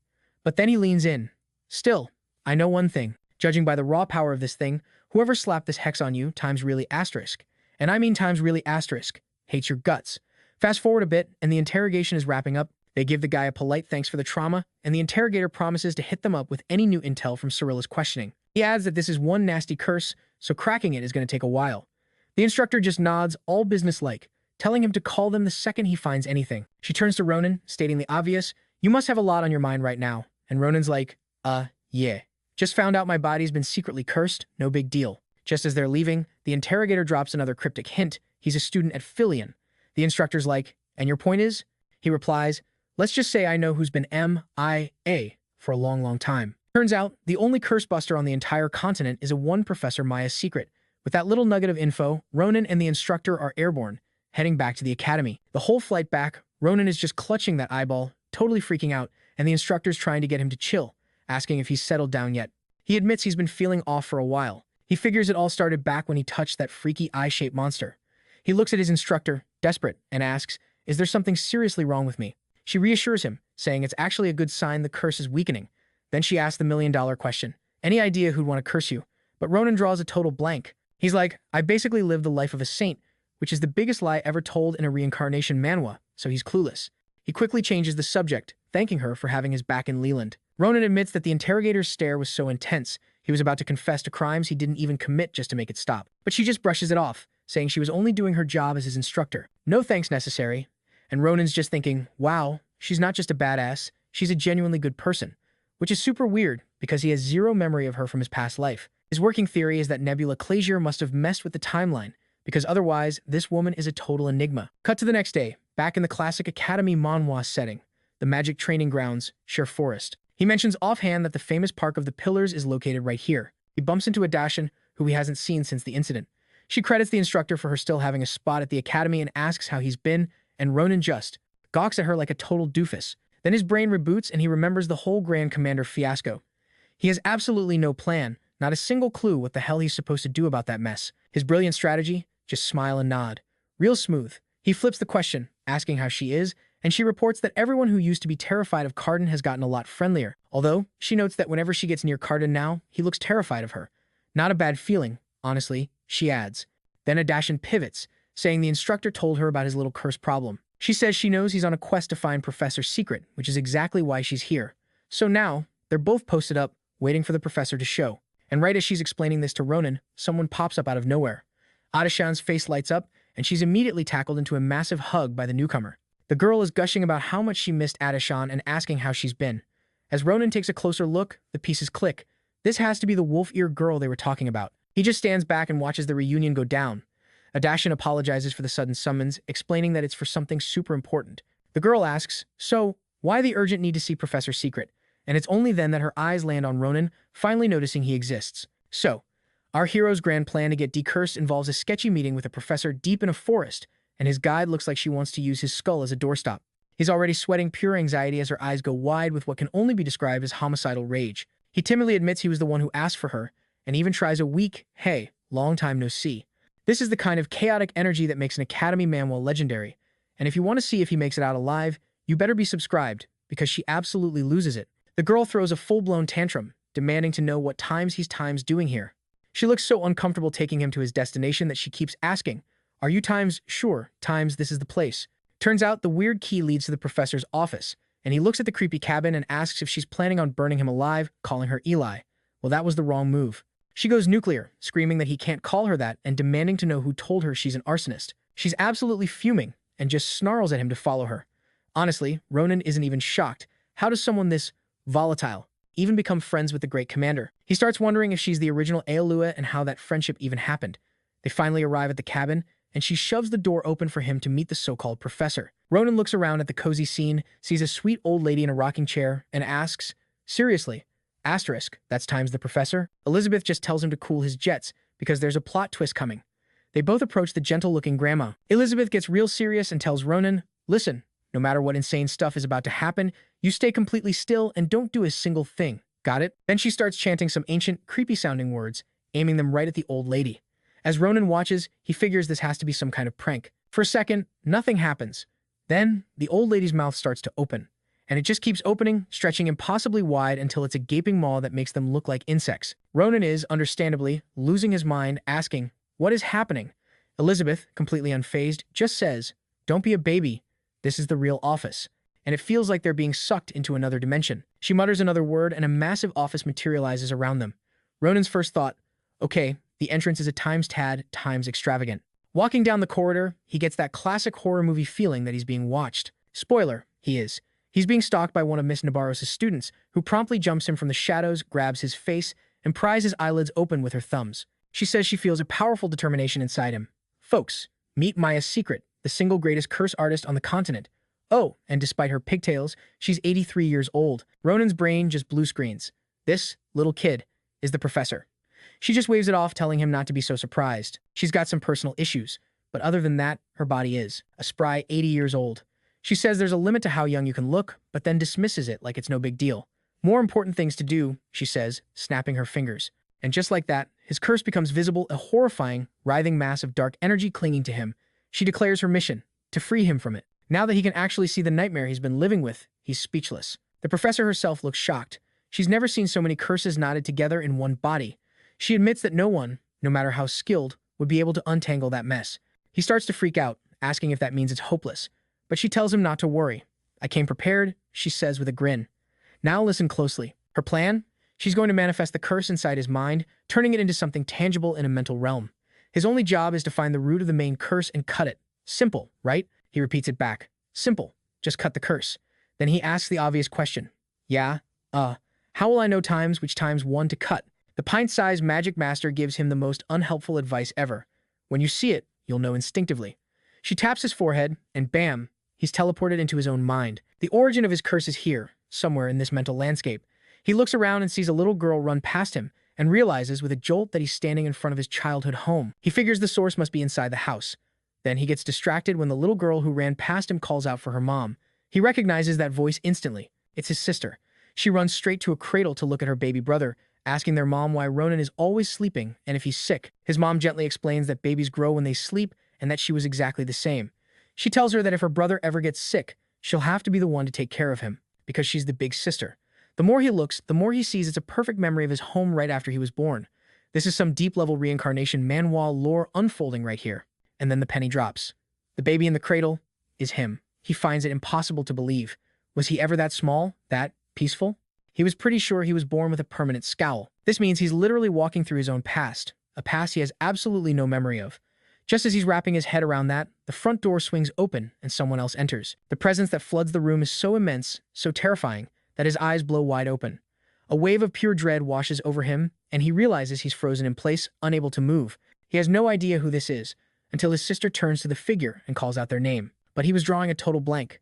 But then he leans in. Still, I know one thing. Judging by the raw power of this thing, whoever slapped this hex on you times really asterisk. And I mean times really asterisk. Hates your guts. Fast forward a bit, and the interrogation is wrapping up. They give the guy a polite thanks for the trauma, and the interrogator promises to hit them up with any new intel from Cyrilla's questioning. He adds that this is one nasty curse, so cracking it is going to take a while. The instructor just nods, all businesslike, telling him to call them the second he finds anything. She turns to Ronin, stating the obvious, you must have a lot on your mind right now. And Ronin's like, yeah. Just found out my body's been secretly cursed, no big deal. Just as they're leaving, the interrogator drops another cryptic hint, he's a student at Filion. The instructor's like, And your point is? He replies, let's just say I know who's been MIA for a long, long time. Turns out, the only curse buster on the entire continent is a one Professor Maya's secret. With that little nugget of info, Ronin and the instructor are airborne, heading back to the academy. The whole flight back, Ronin is just clutching that eyeball, totally freaking out, and the instructor's trying to get him to chill, asking if he's settled down yet. He admits he's been feeling off for a while. He figures it all started back when he touched that freaky eye-shaped monster. He looks at his instructor, desperate, and asks, is there something seriously wrong with me? She reassures him, saying it's actually a good sign the curse is weakening. Then she asks the million-dollar question, any idea who'd want to curse you? But Ronin draws a total blank. He's like, I basically lived the life of a saint, which is the biggest lie ever told in a reincarnation manhwa, so he's clueless. He quickly changes the subject, thanking her for having his back in Leland. Ronin admits that the interrogator's stare was so intense, he was about to confess to crimes he didn't even commit just to make it stop. But she just brushes it off, saying she was only doing her job as his instructor. No thanks necessary. And Ronin's just thinking, wow, she's not just a badass, she's a genuinely good person. Which is super weird, because he has zero memory of her from his past life. His working theory is that Nebula Clazier must have messed with the timeline, because otherwise, this woman is a total enigma. Cut to the next day, back in the classic Academy Manhwa setting, the magic training grounds, Sheer Forest. He mentions offhand that the famous Park of the Pillars is located right here. He bumps into Adashan, who he hasn't seen since the incident. She credits the instructor for her still having a spot at the academy and asks how he's been, and Ronin just gawks at her like a total doofus. Then his brain reboots and he remembers the whole Grand Commander fiasco. He has absolutely no plan, not a single clue what the hell he's supposed to do about that mess. His brilliant strategy? Just smile and nod. Real smooth. He flips the question, asking how she is, and she reports that everyone who used to be terrified of Cardin has gotten a lot friendlier, although she notes that whenever she gets near Cardin now, he looks terrified of her. Not a bad feeling, honestly, she adds. Then Adashan pivots, saying the instructor told her about his little curse problem. She says she knows he's on a quest to find Professor's secret, which is exactly why she's here. So now, they're both posted up, waiting for the professor to show. And right as she's explaining this to Ronin, someone pops up out of nowhere. Adashan's face lights up, and she's immediately tackled into a massive hug by the newcomer. The girl is gushing about how much she missed Adashan and asking how she's been. As Ronin takes a closer look, the pieces click. This has to be the wolf-ear girl they were talking about. He just stands back and watches the reunion go down. Adashan apologizes for the sudden summons, explaining that it's for something super important. The girl asks, so, why the urgent need to see Professor Secret? And it's only then that her eyes land on Ronin, finally noticing he exists. So, our hero's grand plan to get decursed involves a sketchy meeting with a professor deep in a forest, and his guide looks like she wants to use his skull as a doorstop. He's already sweating pure anxiety as her eyes go wide with what can only be described as homicidal rage. He timidly admits he was the one who asked for her, and even tries a weak, hey, long time no see. This is the kind of chaotic energy that makes an Academy manhwa legendary, and if you want to see if he makes it out alive, you better be subscribed, because she absolutely loses it. The girl throws a full-blown tantrum, demanding to know what times he's doing here. She looks so uncomfortable taking him to his destination that she keeps asking, are you times? Sure, times this is the place. Turns out the weird key leads to the professor's office, and he looks at the creepy cabin and asks if she's planning on burning him alive, calling her Eli. Well, that was the wrong move. She goes nuclear, screaming that he can't call her that and demanding to know who told her she's an arsonist. She's absolutely fuming and just snarls at him to follow her. Honestly, Ronin isn't even shocked. How does someone this volatile even become friends with the great commander? He starts wondering if she's the original Aolua and how that friendship even happened. They finally arrive at the cabin, and she shoves the door open for him to meet the so-called professor. Ronin looks around at the cozy scene, sees a sweet old lady in a rocking chair, and asks, seriously, asterisk, that's times the professor? Elizabeth just tells him to cool his jets, because there's a plot twist coming. They both approach the gentle-looking grandma. Elizabeth gets real serious and tells Ronin, listen, no matter what insane stuff is about to happen, you stay completely still and don't do a single thing. Got it? Then she starts chanting some ancient, creepy-sounding words, aiming them right at the old lady. As Ronin watches, he figures this has to be some kind of prank. For a second, nothing happens. Then, the old lady's mouth starts to open. And it just keeps opening, stretching impossibly wide until it's a gaping maw that makes them look like insects. Ronin is, understandably, losing his mind, asking, what is happening? Elizabeth, completely unfazed, just says, don't be a baby. This is the real office. And it feels like they're being sucked into another dimension. She mutters another word and a massive office materializes around them. Ronin's first thought, okay, the entrance is a times tad, times extravagant. Walking down the corridor, he gets that classic horror movie feeling that he's being watched. Spoiler, he is. He's being stalked by one of Miss Nabarros' students, who promptly jumps him from the shadows, grabs his face, and pries his eyelids open with her thumbs. She says she feels a powerful determination inside him. Folks, meet Maya's secret, the single greatest curse artist on the continent. Oh, and despite her pigtails, she's 83 years old. Ronin's brain just blue screens. This little kid is the professor. She just waves it off, telling him not to be so surprised. She's got some personal issues, but other than that, her body is a spry 80 years old. She says there's a limit to how young you can look, but then dismisses it like it's no big deal. More important things to do, she says, snapping her fingers. And just like that, his curse becomes visible, a horrifying, writhing mass of dark energy clinging to him. She declares her mission, to free him from it. Now that he can actually see the nightmare he's been living with, he's speechless. The professor herself looks shocked. She's never seen so many curses knotted together in one body. She admits that no one, no matter how skilled, would be able to untangle that mess. He starts to freak out, asking if that means it's hopeless. But she tells him not to worry. I came prepared, she says with a grin. Now listen closely. Her plan? She's going to manifest the curse inside his mind, turning it into something tangible in a mental realm. His only job is to find the root of the main curse and cut it. Simple, right? He repeats it back. Simple. Just cut the curse. Then he asks the obvious question. Yeah, how will I know which times one to cut? The pint-sized magic master gives him the most unhelpful advice ever. When you see it, you'll know instinctively. She taps his forehead, and bam, he's teleported into his own mind. The origin of his curse is here, somewhere in this mental landscape. He looks around and sees a little girl run past him, and realizes with a jolt that he's standing in front of his childhood home. He figures the source must be inside the house. Then he gets distracted when the little girl who ran past him calls out for her mom. He recognizes that voice instantly. It's his sister. She runs straight to a cradle to look at her baby brother, asking their mom why Ronin is always sleeping and if he's sick. His mom gently explains that babies grow when they sleep and that she was exactly the same. She tells her that if her brother ever gets sick, she'll have to be the one to take care of him, because she's the big sister. The more he looks, the more he sees it's a perfect memory of his home right after he was born. This is some deep-level reincarnation Manhwa lore unfolding right here. And then the penny drops. The baby in the cradle is him. He finds it impossible to believe. Was he ever that small? That peaceful? He was pretty sure he was born with a permanent scowl. This means he's literally walking through his own past, a past he has absolutely no memory of. Just as he's wrapping his head around that, the front door swings open and someone else enters. The presence that floods the room is so immense, so terrifying, that his eyes blow wide open. A wave of pure dread washes over him, and he realizes he's frozen in place, unable to move. He has no idea who this is, until his sister turns to the figure and calls out their name. But he was drawing a total blank.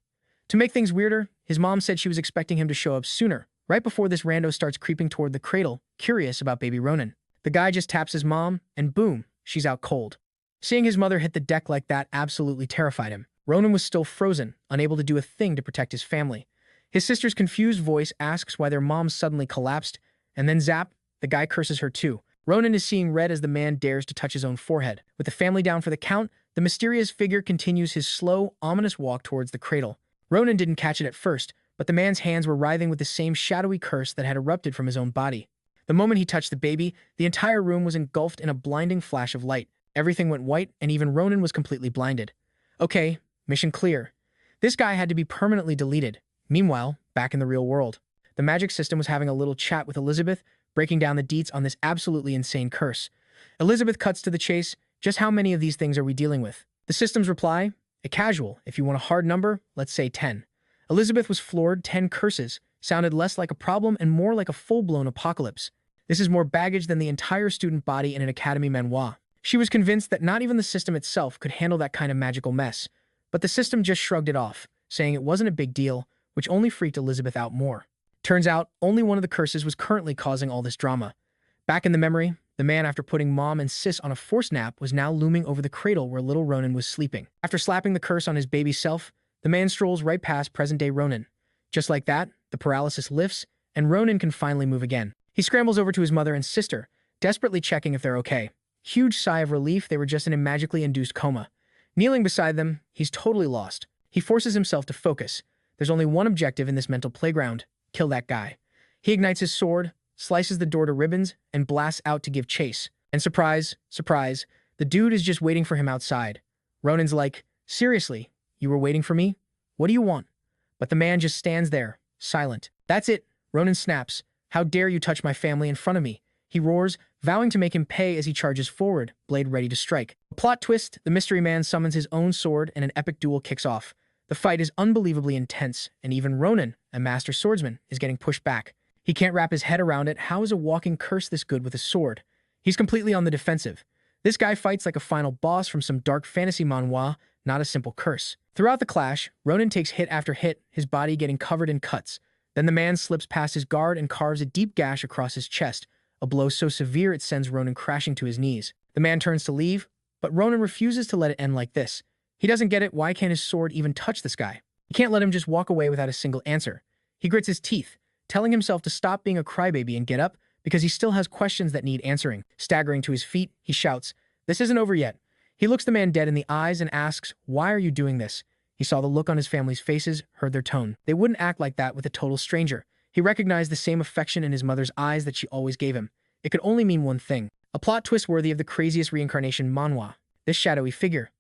To make things weirder, his mom said she was expecting him to show up sooner, right before this rando starts creeping toward the cradle, curious about baby Ronin. The guy just taps his mom, and boom, she's out cold. Seeing his mother hit the deck like that absolutely terrified him. Ronin was still frozen, unable to do a thing to protect his family. His sister's confused voice asks why their mom suddenly collapsed, and then zap, the guy curses her too. Ronin is seeing red as the man dares to touch his own forehead. With the family down for the count, the mysterious figure continues his slow, ominous walk towards the cradle. Ronin didn't catch it at first, but the man's hands were writhing with the same shadowy curse that had erupted from his own body. The moment he touched the baby, the entire room was engulfed in a blinding flash of light. Everything went white, and even Ronin was completely blinded. Okay, mission clear. This guy had to be permanently deleted. Meanwhile, back in the real world, the magic system was having a little chat with Elizabeth, breaking down the deets on this absolutely insane curse. Elizabeth cuts to the chase. Just how many of these things are we dealing with? The system's reply? A casual. If you want a hard number, let's say 10. Elizabeth was floored. 10 curses sounded less like a problem and more like a full-blown apocalypse. This is more baggage than the entire student body in an academy Manhwa. She was convinced that not even the system itself could handle that kind of magical mess. But the system just shrugged it off, saying it wasn't a big deal, which only freaked Elizabeth out more. Turns out, only one of the curses was currently causing all this drama. Back in the memory, the man, after putting mom and sis on a forced nap, was now looming over the cradle where little Ronin was sleeping. After slapping the curse on his baby self, the man strolls right past present-day Ronin. Just like that, the paralysis lifts, and Ronin can finally move again. He scrambles over to his mother and sister, desperately checking if they're okay. Huge sigh of relief, they were just in a magically induced coma. Kneeling beside them, he's totally lost. He forces himself to focus. There's only one objective in this mental playground: kill that guy. He ignites his sword, slices the door to ribbons, and blasts out to give chase. And surprise, surprise, the dude is just waiting for him outside. Ronin's like, seriously, you were waiting for me? What do you want? But the man just stands there, silent. That's it, Ronin snaps. How dare you touch my family in front of me? He roars, vowing to make him pay as he charges forward, blade ready to strike. A plot twist, the mystery man summons his own sword and an epic duel kicks off. The fight is unbelievably intense, and even Ronin, a master swordsman, is getting pushed back. He can't wrap his head around it. How is a walking curse this good with a sword? He's completely on the defensive. This guy fights like a final boss from some dark fantasy manhwa, not a simple curse. Throughout the clash, Ronin takes hit after hit, his body getting covered in cuts. Then the man slips past his guard and carves a deep gash across his chest, a blow so severe it sends Ronin crashing to his knees. The man turns to leave, but Ronin refuses to let it end like this. He doesn't get it. Why can't his sword even touch this guy? He can't let him just walk away without a single answer. He grits his teeth, telling himself to stop being a crybaby and get up, because he still has questions that need answering. Staggering to his feet, he shouts, "This isn't over yet." He looks the man dead in the eyes and asks, "Why are you doing this?" He saw the look on his family's faces, heard their tone. They wouldn't act like that with a total stranger. He recognized the same affection in his mother's eyes that she always gave him. It could only mean one thing. A plot twist worthy of the craziest reincarnation manhwa. This shadowy figure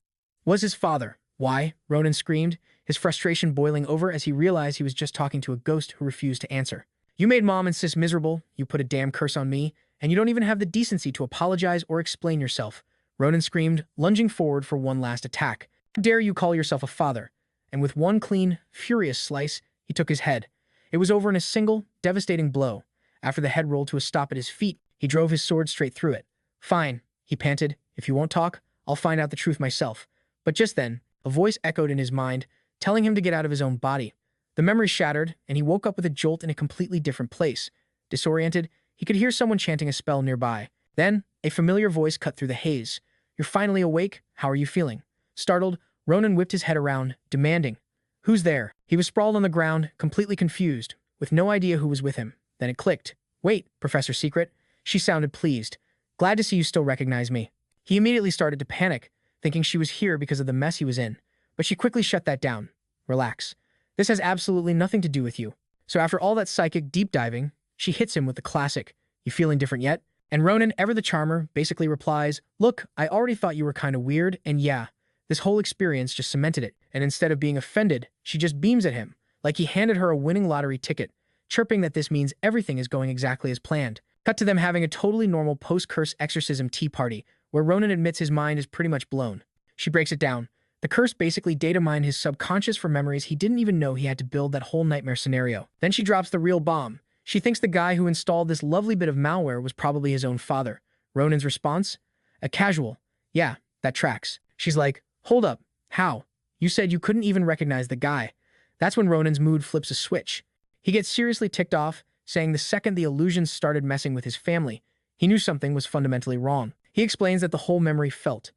was his father. Why? Ronin screamed, his frustration boiling over as he realized he was just talking to a ghost who refused to answer. "You made Mom and Sis miserable, you put a damn curse on me, and you don't even have the decency to apologize or explain yourself," Ronin screamed, lunging forward for one last attack. "How dare you call yourself a father?" And with one clean, furious slice, he took his head. It was over in a single, devastating blow. After the head rolled to a stop at his feet, he drove his sword straight through it. "Fine," he panted. "If you won't talk, I'll find out the truth myself." But just then, a voice echoed in his mind, telling him to get out of his own body. The memory shattered, and he woke up with a jolt in a completely different place. Disoriented, he could hear someone chanting a spell nearby. Then, a familiar voice cut through the haze. "You're finally awake? How are you feeling?" Startled, Ronin whipped his head around, demanding, "Who's there?" He was sprawled on the ground, completely confused, with no idea who was with him. Then it clicked. "Wait, Professor Secret." She sounded pleased. "Glad to see you still recognize me." He immediately started to panic, thinking she was here because of the mess he was in. But she quickly shut that down. "Relax. This has absolutely nothing to do with you." So after all that psychic deep diving, she hits him with the classic, "You feeling different yet?" And Ronin, ever the charmer, basically replies, "Look, I already thought you were kind of weird, and yeah, this whole experience just cemented it." And instead of being offended, she just beams at him, like he handed her a winning lottery ticket, chirping that this means everything is going exactly as planned. Cut to them having a totally normal post-curse exorcism tea party, where Ronin admits his mind is pretty much blown. She breaks it down. The curse basically data mined his subconscious for memories he didn't even know he had to build that whole nightmare scenario. Then she drops the real bomb. She thinks the guy who installed this lovely bit of malware was probably his own father. Ronin's response? A casual, "Yeah, that tracks." She's like, "Hold up, how? You said you couldn't even recognize the guy." That's when Ronin's mood flips a switch. He gets seriously ticked off, saying the second the illusions started messing with his family, he knew something was fundamentally wrong. He explains that the whole memory felt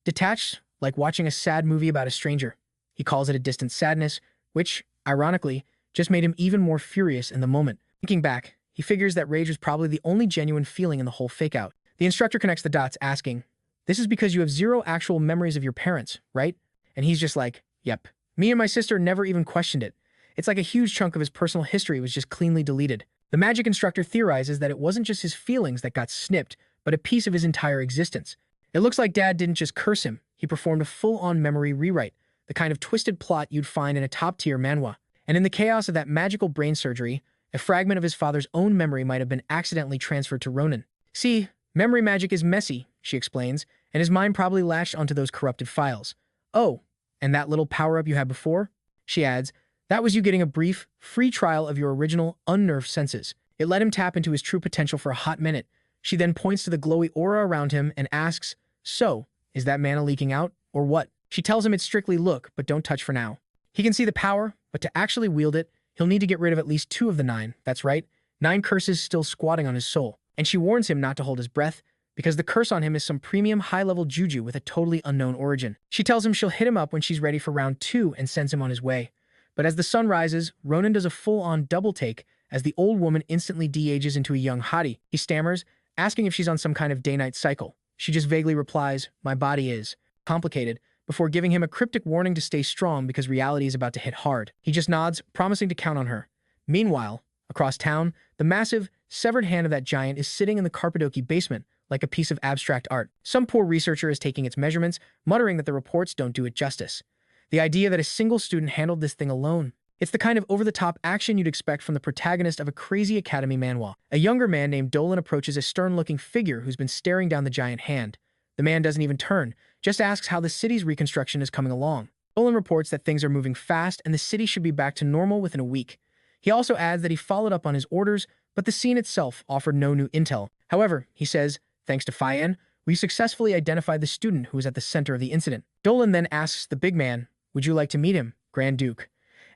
detached, like watching a sad movie about a stranger. He calls it a distant sadness, which, ironically, just made him even more furious in the moment. Thinking back, he figures that rage was probably the only genuine feeling in the whole fake-out. The instructor connects the dots, asking, "This is because you have zero actual memories of your parents, right?" And he's just like, "Yep." Me and my sister never even questioned it. It's like a huge chunk of his personal history was just cleanly deleted. The magic instructor theorizes that it wasn't just his feelings that got snipped, but a piece of his entire existence. It looks like Dad didn't just curse him, he performed a full-on memory rewrite, the kind of twisted plot you'd find in a top-tier manhwa. And in the chaos of that magical brain surgery, a fragment of his father's own memory might have been accidentally transferred to Ronin. "See, memory magic is messy," she explains, "and his mind probably latched onto those corrupted files." "Oh, and that little power-up you had before?" She adds, "That was you getting a brief, free trial of your original, unnerved senses. It let him tap into his true potential for a hot minute." She then points to the glowy aura around him and asks, "So, is that mana leaking out, or what?" She tells him it's strictly look, but don't touch for now. He can see the power, but to actually wield it, he'll need to get rid of at least 2 of the 9, that's right, 9 curses still squatting on his soul. And she warns him not to hold his breath, because the curse on him is some premium high-level juju with a totally unknown origin. She tells him she'll hit him up when she's ready for round 2 and sends him on his way. But as the sun rises, Ronin does a full-on double take as the old woman instantly de-ages into a young hottie. He stammers, asking if she's on some kind of day-night cycle. She just vaguely replies, "My body is complicated," before giving him a cryptic warning to stay strong because reality is about to hit hard. He just nods, promising to count on her. Meanwhile, across town, the massive, severed hand of that giant is sitting in the Carpadoki basement like a piece of abstract art. Some poor researcher is taking its measurements, muttering that the reports don't do it justice. The idea that a single student handled this thing alone. It's the kind of over-the-top action you'd expect from the protagonist of a crazy academy manhwa. A younger man named Dolan approaches a stern-looking figure who's been staring down the giant hand. The man doesn't even turn, just asks how the city's reconstruction is coming along. Dolan reports that things are moving fast and the city should be back to normal within a week. He also adds that he followed up on his orders, but the scene itself offered no new intel. However, he says, thanks to Fyan, We successfully identified the student who was at the center of the incident. Dolan then asks the big man, would you like to meet him, Grand Duke?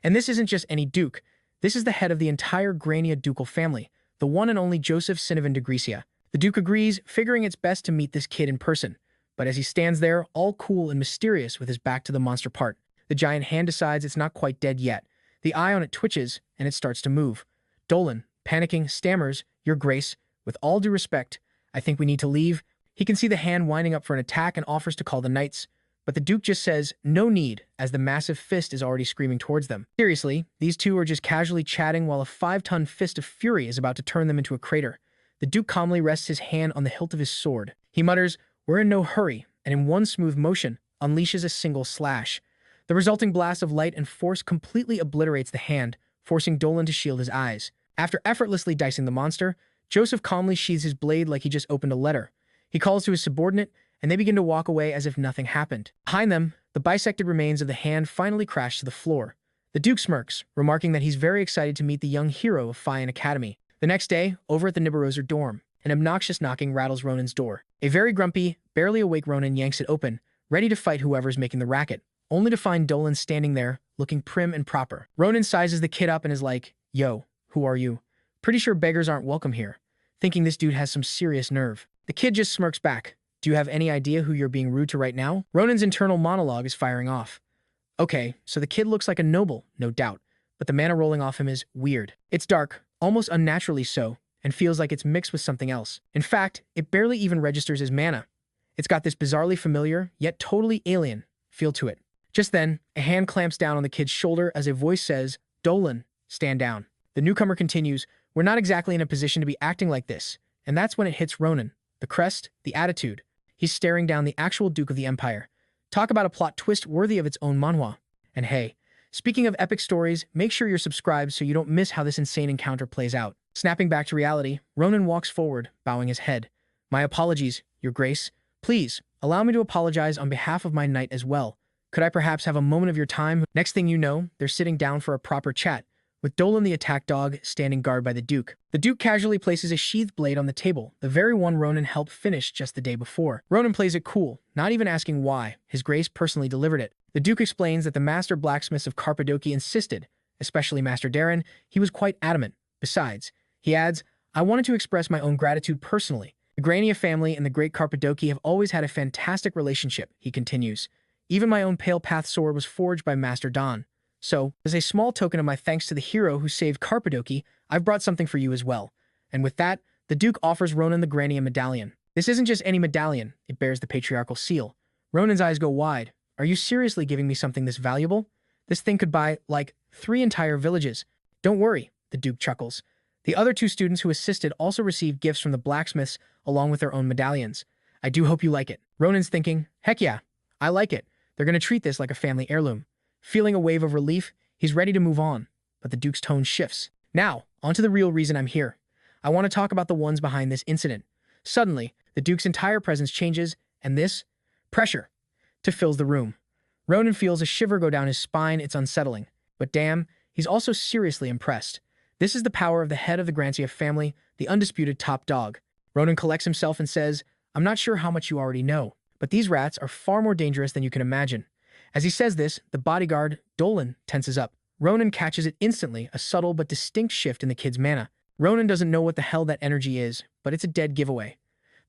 And this isn't just any duke. This is the head of the entire Grania ducal family, the one and only Joseph Sinovan de Grecia. The Duke agrees, figuring it's best to meet this kid in person. But as he stands there, all cool and mysterious with his back to the monster part, the giant hand decides it's not quite dead yet. The eye on it twitches, and it starts to move. Dolan, panicking, stammers, Your Grace, with all due respect, I think we need to leave. He can see the hand winding up for an attack and offers to call the knights. But the Duke just says, no need, as the massive fist is already screaming towards them. Seriously, these two are just casually chatting while a 5-ton fist of fury is about to turn them into a crater. The Duke calmly rests his hand on the hilt of his sword. He mutters, we're in no hurry, and in one smooth motion, unleashes a single slash. The resulting blast of light and force completely obliterates the hand, forcing Dolan to shield his eyes. After effortlessly dicing the monster, Joseph calmly sheathes his blade like he just opened a letter. He calls to his subordinate, and they begin to walk away as if nothing happened. Behind them, the bisected remains of the hand finally crash to the floor. The Duke smirks, remarking that he's very excited to meet the young hero of Fian Academy. The next day, over at the Nibberoser dorm, an obnoxious knocking rattles Ronin's door. A very grumpy, barely awake Ronin yanks it open, ready to fight whoever's making the racket, only to find Dolan standing there, looking prim and proper. Ronin sizes the kid up and is like, yo, who are you? Pretty sure beggars aren't welcome here, thinking this dude has some serious nerve. The kid just smirks back. Do you have any idea who you're being rude to right now? Ronin's internal monologue is firing off. Okay, so the kid looks like a noble, no doubt, but the mana rolling off him is weird. It's dark, almost unnaturally so, and feels like it's mixed with something else. In fact, it barely even registers as mana. It's got this bizarrely familiar, yet totally alien, feel to it. Just then, a hand clamps down on the kid's shoulder as a voice says, Dolan, stand down. The newcomer continues, we're not exactly in a position to be acting like this, and that's when it hits Ronin. The crest, the attitude. He's staring down the actual Duke of the Empire. Talk about a plot twist worthy of its own manhwa. And hey, speaking of epic stories, make sure you're subscribed so you don't miss how this insane encounter plays out. Snapping back to reality, Ronin walks forward, bowing his head. My apologies, Your Grace. Please, allow me to apologize on behalf of my knight as well. Could I perhaps have a moment of your time? Next thing you know, they're sitting down for a proper chat, with Dolan the attack dog standing guard by the Duke. The Duke casually places a sheathed blade on the table, the very one Ronin helped finish just the day before. Ronin plays it cool, not even asking why. His Grace personally delivered it. The Duke explains that the master blacksmiths of Carpadoki insisted, especially Master Darren. He was quite adamant. Besides, he adds, I wanted to express my own gratitude personally. The Grania family and the Great Carpadoki have always had a fantastic relationship, he continues. Even my own Pale Path sword was forged by Master Don. So, as a small token of my thanks to the hero who saved Carpadoki, I've brought something for you as well. And with that, the Duke offers Ronin the Grania medallion. This isn't just any medallion, it bears the patriarchal seal. Ronin's eyes go wide. Are you seriously giving me something this valuable? This thing could buy, like, 3 entire villages. Don't worry, the Duke chuckles. The other 2 students who assisted also received gifts from the blacksmiths along with their own medallions. I do hope you like it. Ronin's thinking, heck yeah, I like it. They're going to treat this like a family heirloom. Feeling a wave of relief, he's ready to move on, but the Duke's tone shifts. Now, onto the real reason I'm here. I want to talk about the ones behind this incident. Suddenly, the Duke's entire presence changes, and this pressure fills the room. Ronin feels a shiver go down his spine. It's unsettling. But damn, he's also seriously impressed. This is the power of the head of the Grancia family, the undisputed top dog. Ronin collects himself and says, I'm not sure how much you already know, but these rats are far more dangerous than you can imagine. As he says this, the bodyguard, Dolan, tenses up. Ronin catches it instantly, a subtle but distinct shift in the kid's mana. Ronin doesn't know what the hell that energy is, but it's a dead giveaway.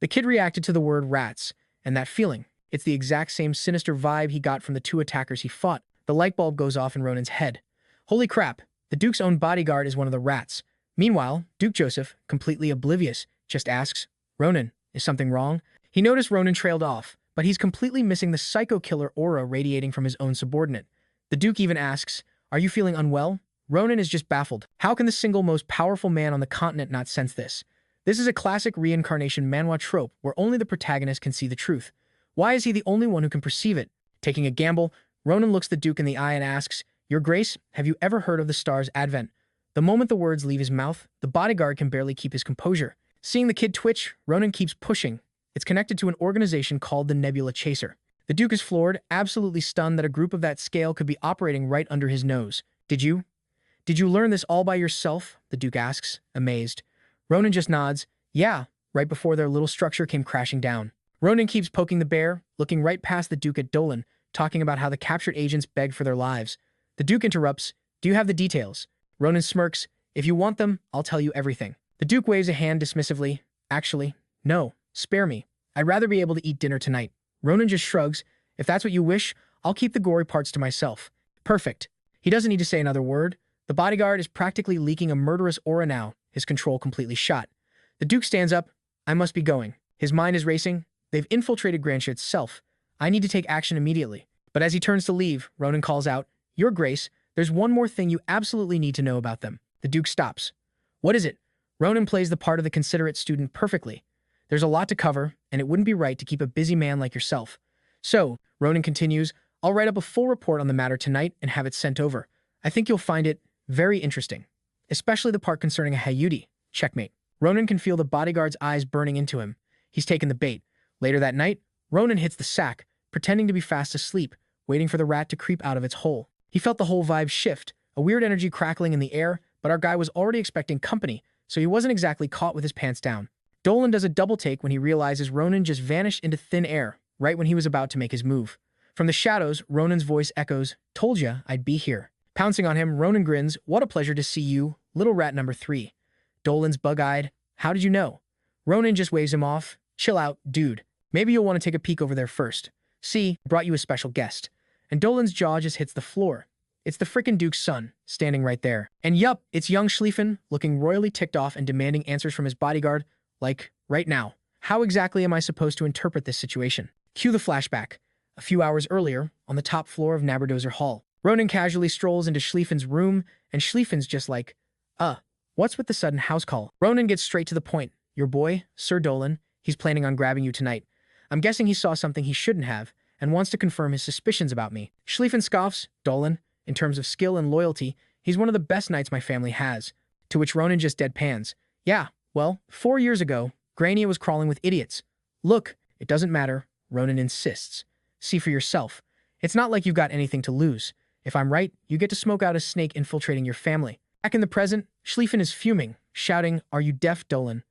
The kid reacted to the word rats, and that feeling. It's the exact same sinister vibe he got from the 2 attackers he fought. The light bulb goes off in Ronin's head. Holy crap, the Duke's own bodyguard is one of the rats. Meanwhile, Duke Joseph, completely oblivious, just asks, Ronin, is something wrong? He noticed Ronin trailed off, but he's completely missing the psycho-killer aura radiating from his own subordinate. The Duke even asks, are you feeling unwell? Ronin is just baffled. How can the single most powerful man on the continent not sense this? This is a classic reincarnation manhwa trope where only the protagonist can see the truth. Why is he the only one who can perceive it? Taking a gamble, Ronin looks the Duke in the eye and asks, Your Grace, have you ever heard of the star's advent? The moment the words leave his mouth, the bodyguard can barely keep his composure. Seeing the kid twitch, Ronin keeps pushing. It's connected to an organization called the Nebula Chaser. The Duke is floored, absolutely stunned that a group of that scale could be operating right under his nose. Did you learn this all by yourself? The Duke asks, amazed. Ronin just nods. Yeah, right before their little structure came crashing down. Ronin keeps poking the bear, looking right past the Duke at Dolan, talking about how the captured agents begged for their lives. The Duke interrupts, "Do you have the details?" Ronin smirks, "If you want them, I'll tell you everything." The Duke waves a hand dismissively, "Actually, no, spare me. I'd rather be able to eat dinner tonight." Ronin just shrugs, "If that's what you wish, I'll keep the gory parts to myself." Perfect. He doesn't need to say another word. The bodyguard is practically leaking a murderous aura now, his control completely shot. The Duke stands up, "I must be going." His mind is racing. They've infiltrated Grantia itself. I need to take action immediately. But as he turns to leave, Ronin calls out, "Your Grace, there's one more thing you absolutely need to know about them." The Duke stops. "What is it?" Ronin plays the part of the considerate student perfectly. "There's a lot to cover, and it wouldn't be right to keep a busy man like yourself. So," Ronin continues, "I'll write up a full report on the matter tonight and have it sent over. I think you'll find it very interesting. Especially the part concerning a Hayuti. Checkmate." Ronin can feel the bodyguard's eyes burning into him. He's taken the bait. Later that night, Ronin hits the sack, pretending to be fast asleep, waiting for the rat to creep out of its hole. He felt the whole vibe shift, a weird energy crackling in the air, but our guy was already expecting company, so he wasn't exactly caught with his pants down. Dolan does a double take when he realizes Ronin just vanished into thin air, right when he was about to make his move. From the shadows, Ronin's voice echoes, "Told ya, I'd be here." Pouncing on him, Ronin grins, "What a pleasure to see you, little rat number 3. Dolan's bug-eyed, "How did you know?" Ronin just waves him off, "Chill out, dude. Maybe you'll want to take a peek over there first. See, brought you a special guest." And Dolan's jaw just hits the floor. It's the frickin' Duke's son, standing right there. And yup, it's young Schlieffen, looking royally ticked off and demanding answers from his bodyguard, like, right now. How exactly am I supposed to interpret this situation? Cue the flashback. A few hours earlier, on the top floor of Naberdozer Hall, Ronin casually strolls into Schlieffen's room, and Schlieffen's just like, what's with the sudden house call?" Ronin gets straight to the point. "Your boy, Sir Dolan, he's planning on grabbing you tonight. I'm guessing he saw something he shouldn't have, and wants to confirm his suspicions about me." Schlieffen scoffs, "Dolan, in terms of skill and loyalty, he's one of the best knights my family has." To which Ronin just deadpans, "Yeah, well, 4 years ago, Grania was crawling with idiots." "Look, it doesn't matter," Ronin insists. "See for yourself. It's not like you've got anything to lose. If I'm right, you get to smoke out a snake infiltrating your family." Back in the present, Schlieffen is fuming, shouting, "Are you deaf, Dolan?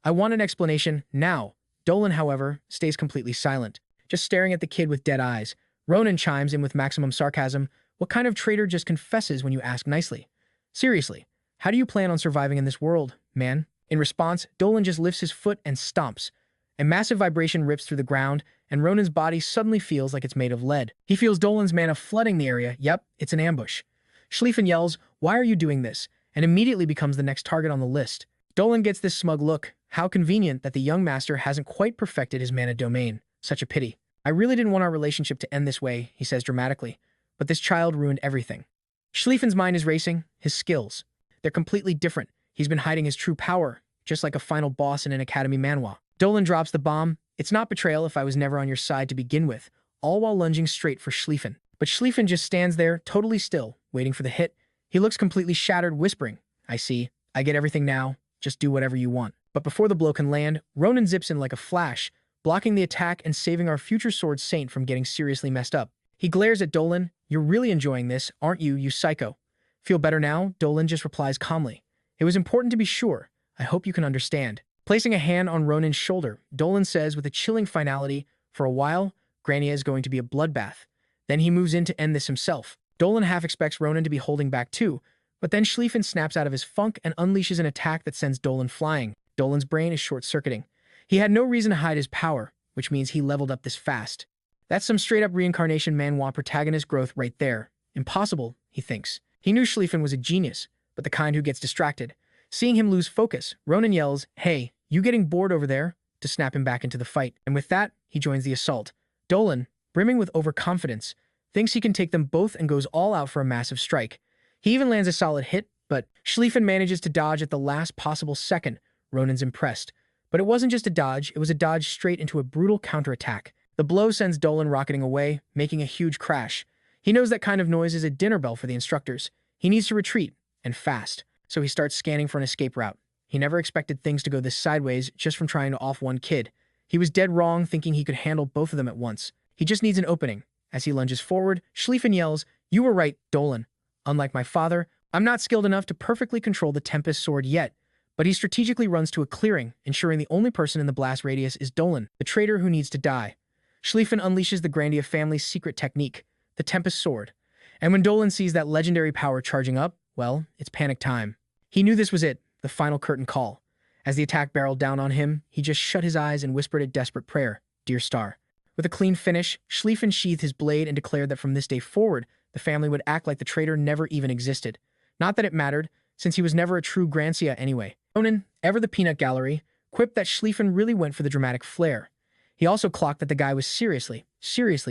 I want an explanation now." Dolan, however, stays completely silent, just staring at the kid with dead eyes. Ronin chimes in with maximum sarcasm, "What kind of traitor just confesses when you ask nicely? Seriously, how do you plan on surviving in this world, man?" In response, Dolan just lifts his foot and stomps. A massive vibration rips through the ground, and Ronin's body suddenly feels like it's made of lead. He feels Dolan's mana flooding the area. Yep, it's an ambush. Schlieffen yells, "Why are you doing this?" and immediately becomes the next target on the list. Dolan gets this smug look. How convenient that the young master hasn't quite perfected his mana domain. Such a pity. "I really didn't want our relationship to end this way," he says dramatically, "but this child ruined everything." Schlieffen's mind is racing. His skills. They're completely different. He's been hiding his true power, just like a final boss in an Academy Manhwa. Dolan drops the bomb. "It's not betrayal if I was never on your side to begin with," all while lunging straight for Schlieffen. But Schlieffen just stands there, totally still, waiting for the hit. He looks completely shattered, whispering, "I see. I get everything now. Just do whatever you want." But before the blow can land, Ronin zips in like a flash, blocking the attack and saving our future sword saint from getting seriously messed up. He glares at Dolan. "You're really enjoying this, aren't you, you psycho?" "Feel better now?" Dolan just replies calmly. "It was important to be sure. I hope you can understand." Placing a hand on Ronin's shoulder, Dolan says with a chilling finality, "For a while, Grania is going to be a bloodbath." Then he moves in to end this himself. Dolan half expects Ronin to be holding back too, but then Schlieffen snaps out of his funk and unleashes an attack that sends Dolan flying. Dolan's brain is short-circuiting. He had no reason to hide his power, which means he leveled up this fast. That's some straight-up reincarnation Manhwa protagonist growth right there. Impossible, he thinks. He knew Schlieffen was a genius, but the kind who gets distracted. Seeing him lose focus, Ronin yells, "Hey, you getting bored over there?" to snap him back into the fight. And with that, he joins the assault. Dolan, brimming with overconfidence, thinks he can take them both and goes all out for a massive strike. He even lands a solid hit, but Schlieffen manages to dodge at the last possible second. Ronin's impressed. But it wasn't just a dodge, it was a dodge straight into a brutal counterattack. The blow sends Dolan rocketing away, making a huge crash. He knows that kind of noise is a dinner bell for the instructors. He needs to retreat, and fast. So he starts scanning for an escape route. He never expected things to go this sideways just from trying to off one kid. He was dead wrong thinking he could handle both of them at once. He just needs an opening. As he lunges forward, Schlieffen yells, "You were right, Dolan. Unlike my father, I'm not skilled enough to perfectly control the Tempest sword yet, But he strategically runs to a clearing, ensuring the only person in the blast radius is Dolan, the traitor who needs to die. Schlieffen unleashes the Grandia family's secret technique, the Tempest Sword. And when Dolan sees that legendary power charging up, well, it's panic time. He knew this was it, the final curtain call. As the attack barreled down on him, he just shut his eyes and whispered a desperate prayer, "Dear Star." With a clean finish, Schlieffen sheathed his blade and declared that from this day forward, the family would act like the traitor never even existed. Not that it mattered, since he was never a true Grandia anyway. Ronin, ever the peanut gallery, quipped that Schlieffen really went for the dramatic flair. He also clocked that the guy was seriously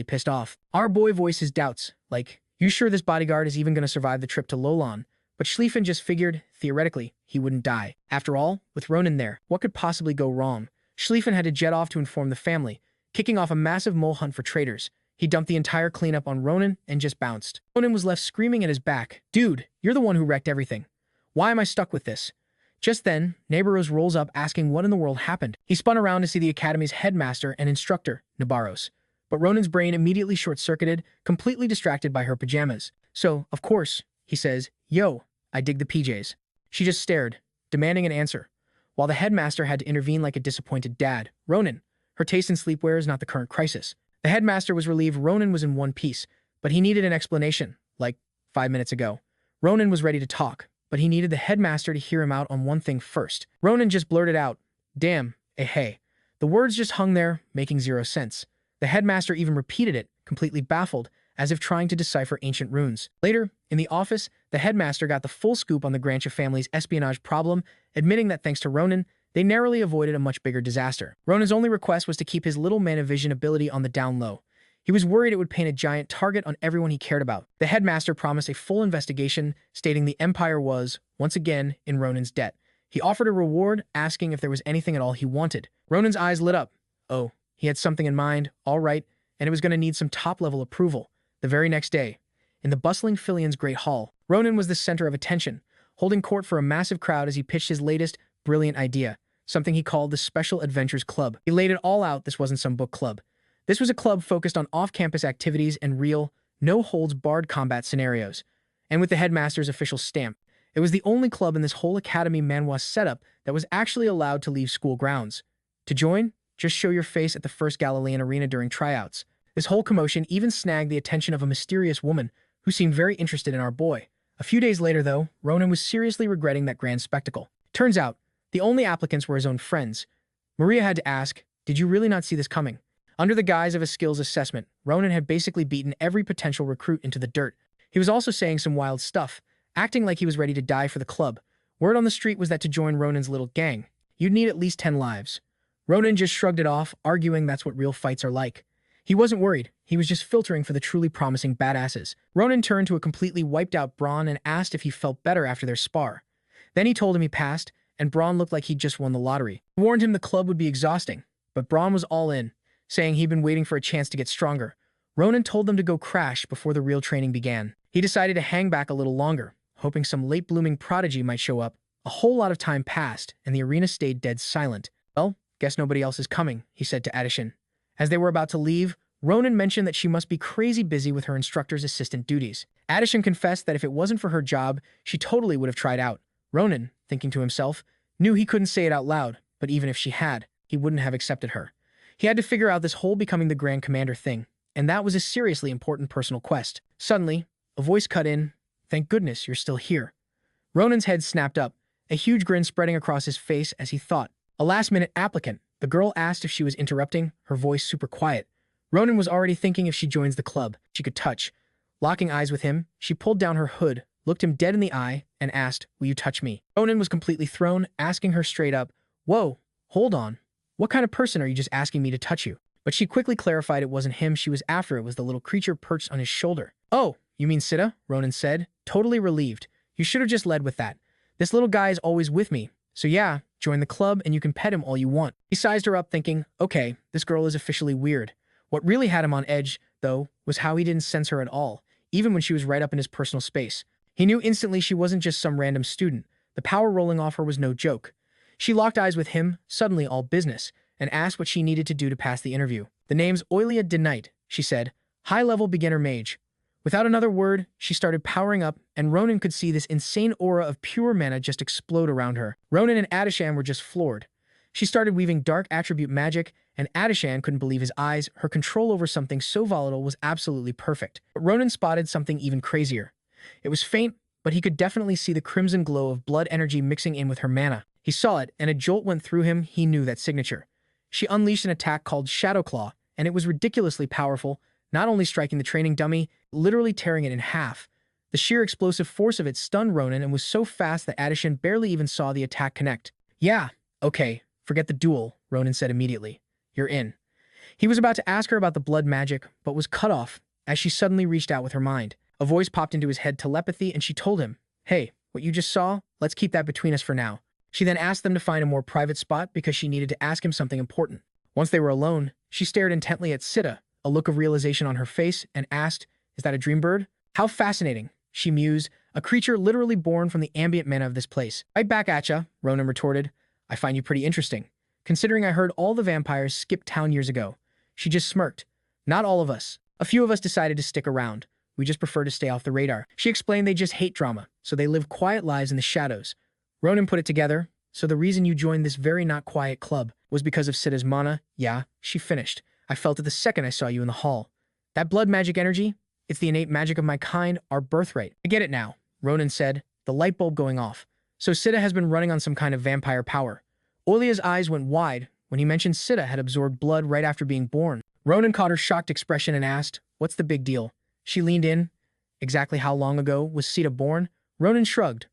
pissed off. Our boy voiced his doubts, like, "You sure this bodyguard is even going to survive the trip to Lolan?" But Schlieffen just figured, theoretically, he wouldn't die. After all, with Ronin there, what could possibly go wrong? Schlieffen had to jet off to inform the family, kicking off a massive mole hunt for traitors. He dumped the entire cleanup on Ronin and just bounced. Ronin was left screaming at his back, "Dude, you're the one who wrecked everything. Why am I stuck with this?" Just then, Nabaros rolls up asking what in the world happened. He spun around to see the academy's headmaster and instructor, Nabaros. But Ronin's brain immediately short-circuited, completely distracted by her pajamas. So, of course, he says, "Yo, I dig the PJs." She just stared, demanding an answer, while the headmaster had to intervene like a disappointed dad. "Ronin, her taste in sleepwear is not the current crisis." The headmaster was relieved Ronin was in one piece, but he needed an explanation, like 5 minutes ago. Ronin was ready to talk, but he needed the headmaster to hear him out on one thing first. Ronin just blurted out, "Damn, hey." The words just hung there, making zero sense. The headmaster even repeated it, completely baffled, as if trying to decipher ancient runes. Later, in the office, the headmaster got the full scoop on the Grandia family's espionage problem, admitting that thanks to Ronin, they narrowly avoided a much bigger disaster. Ronin's only request was to keep his little man-of-vision ability on the down low. He was worried it would paint a giant target on everyone he cared about. The headmaster promised a full investigation, stating the Empire was, once again, in Ronin's debt. He offered a reward, asking if there was anything at all he wanted. Ronin's eyes lit up. Oh, he had something in mind, all right, and it was going to need some top-level approval. The very next day, in the bustling Filian's Great Hall, Ronin was the center of attention, holding court for a massive crowd as he pitched his latest, brilliant idea, something he called the Special Adventures Club. He laid it all out. This wasn't some book club. This was a club focused on off-campus activities and real, no-holds-barred combat scenarios. And with the headmaster's official stamp, it was the only club in this whole Academy Manhwa setup that was actually allowed to leave school grounds. To join, just show your face at the first Galilean arena during tryouts. This whole commotion even snagged the attention of a mysterious woman who seemed very interested in our boy. A few days later, though, Ronin was seriously regretting that grand spectacle. Turns out, the only applicants were his own friends. Maria had to ask, "Did you really not see this coming?" Under the guise of a skills assessment, Ronin had basically beaten every potential recruit into the dirt. He was also saying some wild stuff, acting like he was ready to die for the club. Word on the street was that to join Ronin's little gang, you'd need at least 10 lives. Ronin just shrugged it off, arguing that's what real fights are like. He wasn't worried. He was just filtering for the truly promising badasses. Ronin turned to a completely wiped-out Braun and asked if he felt better after their spar. Then he told him he passed, and Braun looked like he'd just won the lottery. He warned him the club would be exhausting, but Braun was all in, saying he'd been waiting for a chance to get stronger. Ronin told them to go crash before the real training began. He decided to hang back a little longer, hoping some late-blooming prodigy might show up. A whole lot of time passed, and the arena stayed dead silent. "Well, guess nobody else is coming," he said to Adishin. As they were about to leave, Ronin mentioned that she must be crazy busy with her instructor's assistant duties. Adishin confessed that if it wasn't for her job, she totally would have tried out. Ronin, thinking to himself, knew he couldn't say it out loud, but even if she had, he wouldn't have accepted her. He had to figure out this whole becoming the Grand Commander thing, and that was a seriously important personal quest. Suddenly, a voice cut in, "Thank goodness you're still here." Ronin's head snapped up, a huge grin spreading across his face as he thought. A last-minute applicant. The girl asked if she was interrupting, her voice super quiet. Ronin was already thinking if she joins the club, she could touch. Locking eyes with him, she pulled down her hood, looked him dead in the eye, and asked, "Will you touch me?" Ronin was completely thrown, asking her straight up, "Whoa, hold on. What kind of person are you just asking me to touch you?" But she quickly clarified it wasn't him she was after, it was the little creature perched on his shoulder. "Oh, you mean Sita?" Ronin said, totally relieved. "You should have just led with that. This little guy is always with me. So yeah, join the club and you can pet him all you want." He sized her up thinking, okay, this girl is officially weird. What really had him on edge, though, was how he didn't sense her at all, even when she was right up in his personal space. He knew instantly she wasn't just some random student. The power rolling off her was no joke. She locked eyes with him, suddenly all business, and asked what she needed to do to pass the interview. "The name's Oilia de Knight," she said. "High-level beginner mage." Without another word, she started powering up, and Ronin could see this insane aura of pure mana just explode around her. Ronin and Adishan were just floored. She started weaving dark attribute magic, and Adishan couldn't believe his eyes. Her control over something so volatile was absolutely perfect. But Ronin spotted something even crazier. It was faint, but he could definitely see the crimson glow of blood energy mixing in with her mana. He saw it, and a jolt went through him. He knew that signature. She unleashed an attack called Shadow Claw, and it was ridiculously powerful, not only striking the training dummy, literally tearing it in half. The sheer explosive force of it stunned Ronin and was so fast that Adishan barely even saw the attack connect. Yeah, okay, forget the duel, Ronin said immediately. You're in. He was about to ask her about the blood magic, but was cut off as she suddenly reached out with her mind. A voice popped into his head, telepathy, and she told him, "Hey, what you just saw, let's keep that between us for now." She then asked them to find a more private spot because she needed to ask him something important. Once they were alone, she stared intently at Sita, a look of realization on her face, and asked, "Is that a dream bird?" "How fascinating," she mused, "a creature literally born from the ambient mana of this place." "Right back at ya," Ronin retorted. "I find you pretty interesting, considering I heard all the vampires skipped town years ago." She just smirked. "Not all of us. A few of us decided to stick around. We just prefer to stay off the radar." She explained they just hate drama, so they live quiet lives in the shadows. Ronin put it together. "So the reason you joined this very not quiet club was because of Sita's mana?" "Yeah," she finished. "I felt it the second I saw you in the hall. That blood magic energy, it's the innate magic of my kind, our birthright." "I get it now," Ronin said, the light bulb going off. "So Sita has been running on some kind of vampire power." Olia's eyes went wide when he mentioned Sita had absorbed blood right after being born. Ronin caught her shocked expression and asked, "What's the big deal?" She leaned in. "Exactly how long ago was Sita born?" Ronin shrugged.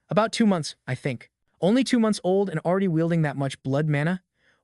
"About 2 months, I think." "Only 2 months old and already wielding that much blood mana?"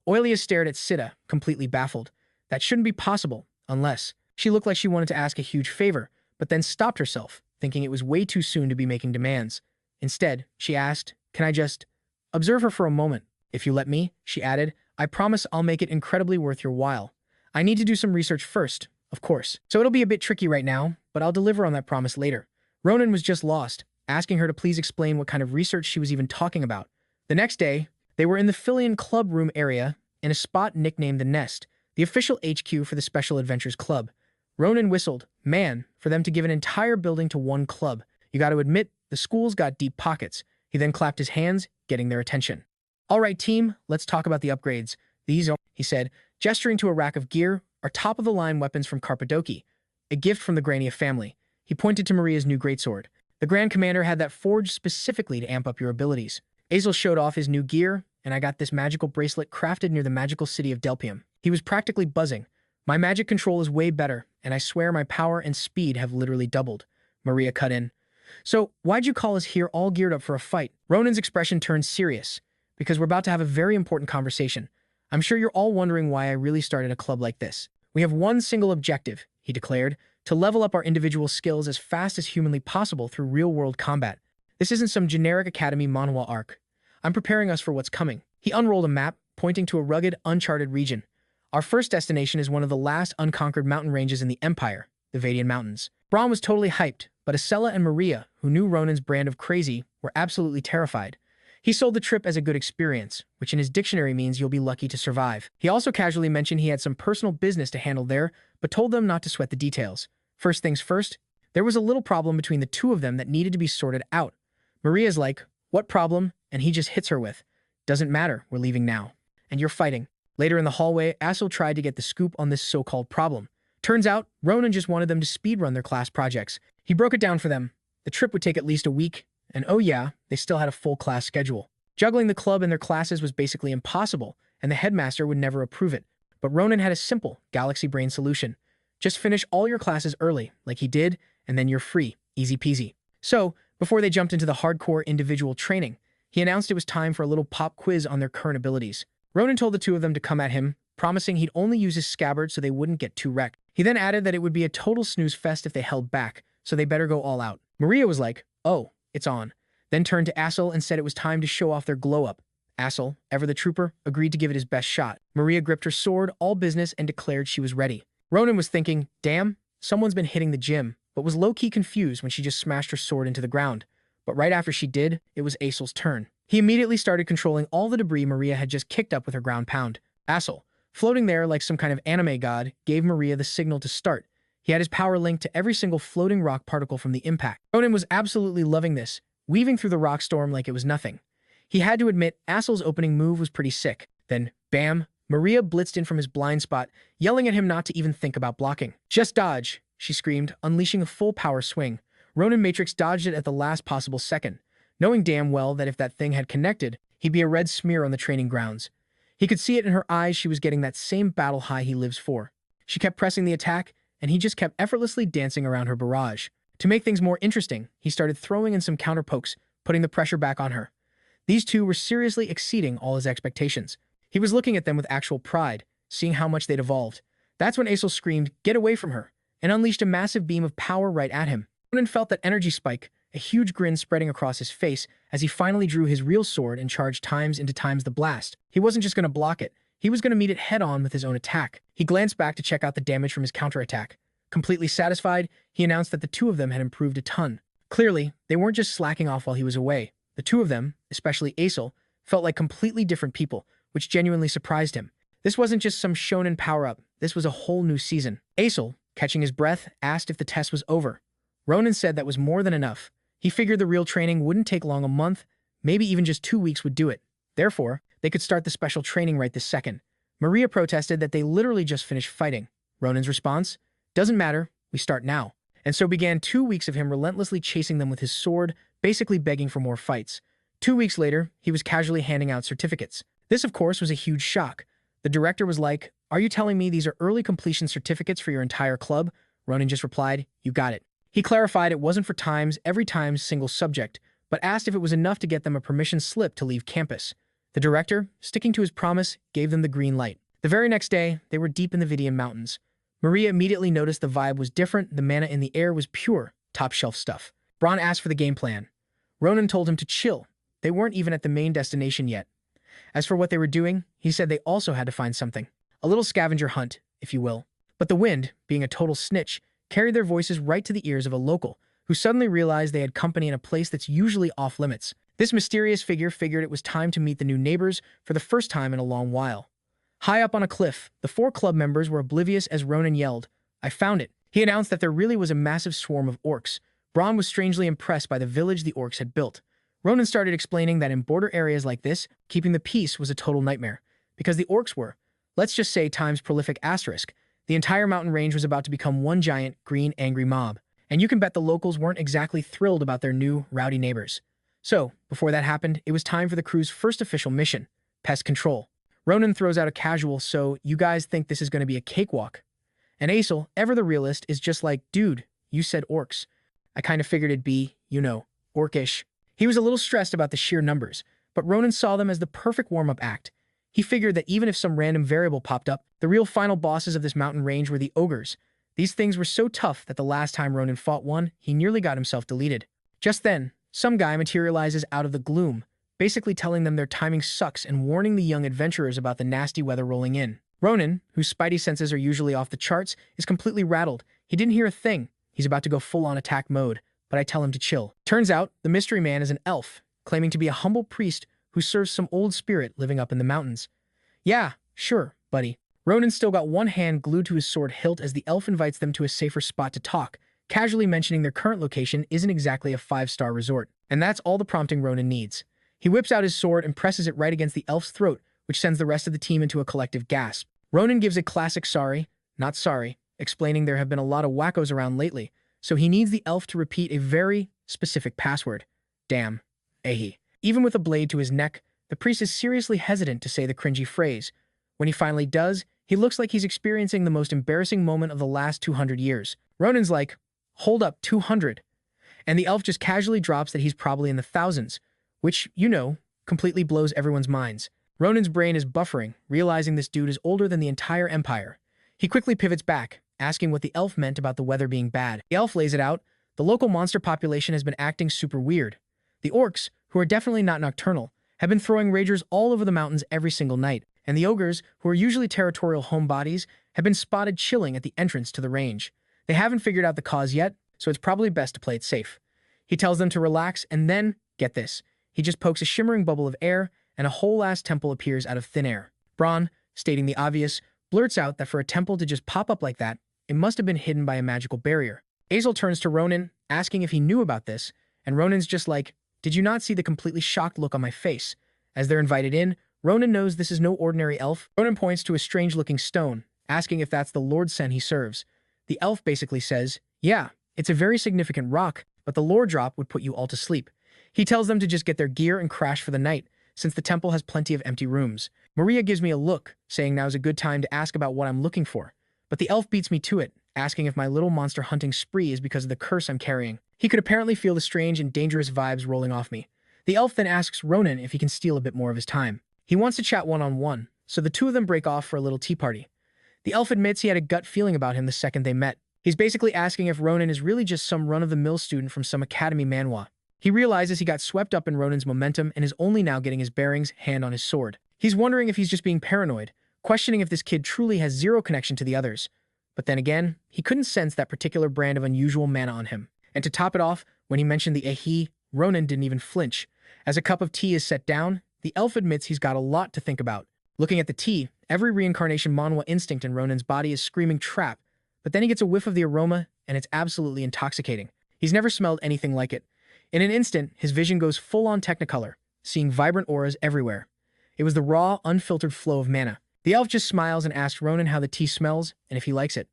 Oilia stared at Sita, completely baffled. That shouldn't be possible, unless... She looked like she wanted to ask a huge favor, but then stopped herself, thinking it was way too soon to be making demands. Instead, she asked, "Can I just observe her for a moment? If you let me," she added, "I promise I'll make it incredibly worth your while. I need to do some research first, of course. So it'll be a bit tricky right now, but I'll deliver on that promise later." Ronin was just lost, asking her to please explain what kind of research she was even talking about. The next day, they were in the Filian Club room area, in a spot nicknamed The Nest, the official HQ for the Special Adventures Club. Ronin whistled. "Man, for them to give an entire building to one club. You got to admit, the school's got deep pockets." He then clapped his hands, getting their attention. "All right, team, let's talk about the upgrades. These are," he said, gesturing to a rack of gear, "are top-of-the-line weapons from Carpadoki, a gift from the Grania family." He pointed to Maria's new greatsword. "The Grand Commander had that forged specifically to amp up your abilities." Azel showed off his new gear, "And I got this magical bracelet crafted near the magical city of Delpium." He was practically buzzing. "My magic control is way better, and I swear my power and speed have literally doubled." Maria cut in. "So, why'd you call us here all geared up for a fight?" Ronin's expression turned serious. "Because we're about to have a very important conversation. I'm sure you're all wondering why I really started a club like this. We have one single objective," he declared, "to level up our individual skills as fast as humanly possible through real-world combat. This isn't some generic Academy Manhwa arc. I'm preparing us for what's coming." He unrolled a map, pointing to a rugged, uncharted region. "Our first destination is one of the last unconquered mountain ranges in the Empire, the Vadian Mountains." Braun was totally hyped, but Acela and Maria, who knew Ronin's brand of crazy, were absolutely terrified. He sold the trip as a good experience, which in his dictionary means you'll be lucky to survive. He also casually mentioned he had some personal business to handle there, but told them not to sweat the details. First things first, there was a little problem between the two of them that needed to be sorted out. Maria's like, "What problem?" And he just hits her with, "Doesn't matter, we're leaving now." "And you're fighting." Later in the hallway, Assel tried to get the scoop on this so-called problem. Turns out, Ronin just wanted them to speedrun their class projects. He broke it down for them. The trip would take at least a week, and oh yeah, they still had a full class schedule. Juggling the club and their classes was basically impossible, and the headmaster would never approve it. But Ronin had a simple, galaxy brain solution. Just finish all your classes early, like he did, and then you're free. Easy peasy. So, before they jumped into the hardcore individual training, he announced it was time for a little pop quiz on their current abilities. Ronin told the two of them to come at him, promising he'd only use his scabbard so they wouldn't get too wrecked. He then added that it would be a total snooze fest if they held back, so they better go all out. Maria was like, "Oh, it's on." Then turned to Assel and said it was time to show off their glow-up. Assel, ever the trooper, agreed to give it his best shot. Maria gripped her sword, all business, and declared she was ready. Ronin was thinking, "Damn, someone's been hitting the gym," but was low-key confused when she just smashed her sword into the ground. But right after she did, it was Asel's turn. He immediately started controlling all the debris Maria had just kicked up with her ground pound. Assel, floating there like some kind of anime god, gave Maria the signal to start. He had his power linked to every single floating rock particle from the impact. Ronin was absolutely loving this, weaving through the rock storm like it was nothing. He had to admit Assel's opening move was pretty sick. Then, bam, Maria blitzed in from his blind spot, yelling at him not to even think about blocking. "Just dodge," she screamed, unleashing a full power swing. Ronin Matrix dodged it at the last possible second, knowing damn well that if that thing had connected, he'd be a red smear on the training grounds. He could see it in her eyes. She was getting that same battle high he lives for. She kept pressing the attack, and he just kept effortlessly dancing around her barrage. To make things more interesting, he started throwing in some counter pokes, putting the pressure back on her. These two were seriously exceeding all his expectations. He was looking at them with actual pride, seeing how much they'd evolved. That's when Asel screamed, "Get away from her," and unleashed a massive beam of power right at him. Ronin felt that energy spike, a huge grin spreading across his face as he finally drew his real sword and charged times into times the blast. He wasn't just going to block it, he was going to meet it head-on with his own attack. He glanced back to check out the damage from his counterattack. Completely satisfied, he announced that the two of them had improved a ton. Clearly, they weren't just slacking off while he was away. The two of them, especially Asel, felt like completely different people, which genuinely surprised him. This wasn't just some shonen power-up, this was a whole new season. Asel, catching his breath, asked if the test was over. Ronin said that was more than enough. He figured the real training wouldn't take long, a month, maybe even just 2 weeks would do it. Therefore, they could start the special training right this second. Maria protested that they literally just finished fighting. Ronin's response? "Doesn't matter, we start now." And so began 2 weeks of him relentlessly chasing them with his sword, basically begging for more fights. 2 weeks later, he was casually handing out certificates. This, of course, was a huge shock. The director was like, "Are you telling me these are early completion certificates for your entire club?" Ronin just replied, "You got it." He clarified it wasn't for every time's single subject, but asked if it was enough to get them a permission slip to leave campus. The director, sticking to his promise, gave them the green light. The very next day, they were deep in the Vidian Mountains. Maria immediately noticed the vibe was different, the mana in the air was pure, top-shelf stuff. Braun asked for the game plan. Ronin told him to chill. They weren't even at the main destination yet. As for what they were doing, he said they also had to find something. A little scavenger hunt, if you will. But the wind, being a total snitch, carried their voices right to the ears of a local, who suddenly realized they had company in a place that's usually off-limits. This mysterious figure figured it was time to meet the new neighbors for the first time in a long while. High up on a cliff, the 4 club members were oblivious as Ronin yelled, "I found it." He announced that there really was a massive swarm of orcs. Braun was strangely impressed by the village the orcs had built. Ronin started explaining that in border areas like this, keeping the peace was a total nightmare. Because the orcs were, let's just say times prolific asterisk, the entire mountain range was about to become one giant, green, angry mob. And you can bet the locals weren't exactly thrilled about their new, rowdy neighbors. So, before that happened, it was time for the crew's first official mission, pest control. Ronin throws out a casual, "So, you guys think this is going to be a cakewalk?" And Asel, ever the realist, is just like, "Dude, you said orcs. I kind of figured it'd be, orcish." He was a little stressed about the sheer numbers, but Ronin saw them as the perfect warm-up act. He figured that even if some random variable popped up, the real final bosses of this mountain range were the ogres. These things were so tough that the last time Ronin fought one, he nearly got himself deleted. Just then, some guy materializes out of the gloom, basically telling them their timing sucks and warning the young adventurers about the nasty weather rolling in. Ronin, whose spidey senses are usually off the charts, is completely rattled. He didn't hear a thing. He's about to go full-on attack mode, but I tell him to chill. Turns out, the mystery man is an elf, claiming to be a humble priest who serves some old spirit living up in the mountains. "Yeah, sure, buddy." Ronin's still got one hand glued to his sword hilt as the elf invites them to a safer spot to talk, casually mentioning their current location isn't exactly a 5-star resort. And that's all the prompting Ronin needs. He whips out his sword and presses it right against the elf's throat, which sends the rest of the team into a collective gasp. Ronin gives a classic sorry, not sorry, explaining there have been a lot of wackos around lately, so he needs the elf to repeat a very specific password. Damn. Ahi. Even with a blade to his neck, the priest is seriously hesitant to say the cringy phrase. When he finally does, he looks like he's experiencing the most embarrassing moment of the last 200 years. Ronin's like, "Hold up, 200. And the elf just casually drops that he's probably in the thousands, which, completely blows everyone's minds. Ronin's brain is buffering, realizing this dude is older than the entire empire. He quickly pivots back, asking what the elf meant about the weather being bad. The elf lays it out. The local monster population has been acting super weird. The orcs, who are definitely not nocturnal, have been throwing ragers all over the mountains every single night, and the ogres, who are usually territorial homebodies, have been spotted chilling at the entrance to the range. They haven't figured out the cause yet, so it's probably best to play it safe." He tells them to relax, and then, get this, he just pokes a shimmering bubble of air, and a whole-ass temple appears out of thin air. Braun, stating the obvious, blurts out that for a temple to just pop up like that, it must have been hidden by a magical barrier. Azel turns to Ronin, asking if he knew about this, and Ronin's just like, "Did you not see the completely shocked look on my face?" As they're invited in, Ronin knows this is no ordinary elf. Ronin points to a strange-looking stone, asking if that's the Lord Sen he serves. The elf basically says, "Yeah, it's a very significant rock, but the lore drop would put you all to sleep." He tells them to just get their gear and crash for the night, since the temple has plenty of empty rooms. Maria gives me a look, saying now's a good time to ask about what I'm looking for. But the elf beats me to it, asking if my little monster hunting spree is because of the curse I'm carrying. He could apparently feel the strange and dangerous vibes rolling off me. The elf then asks Ronin if he can steal a bit more of his time. He wants to chat one-on-one, so the two of them break off for a little tea party. The elf admits he had a gut feeling about him the second they met. He's basically asking if Ronin is really just some run-of-the-mill student from some academy manhwa. He realizes he got swept up in Ronin's momentum and is only now getting his bearings, hand on his sword. He's wondering if he's just being paranoid, questioning if this kid truly has zero connection to the others. But then again, he couldn't sense that particular brand of unusual mana on him. And to top it off, when he mentioned the Ehi, Ronin didn't even flinch. As a cup of tea is set down, the elf admits he's got a lot to think about. Looking at the tea, every reincarnation Manhwa instinct in Ronin's body is screaming trap, but then he gets a whiff of the aroma, and it's absolutely intoxicating. He's never smelled anything like it. In an instant, his vision goes full-on technicolor, seeing vibrant auras everywhere. It was the raw, unfiltered flow of mana. The elf just smiles and asks Ronin how the tea smells and if he likes it.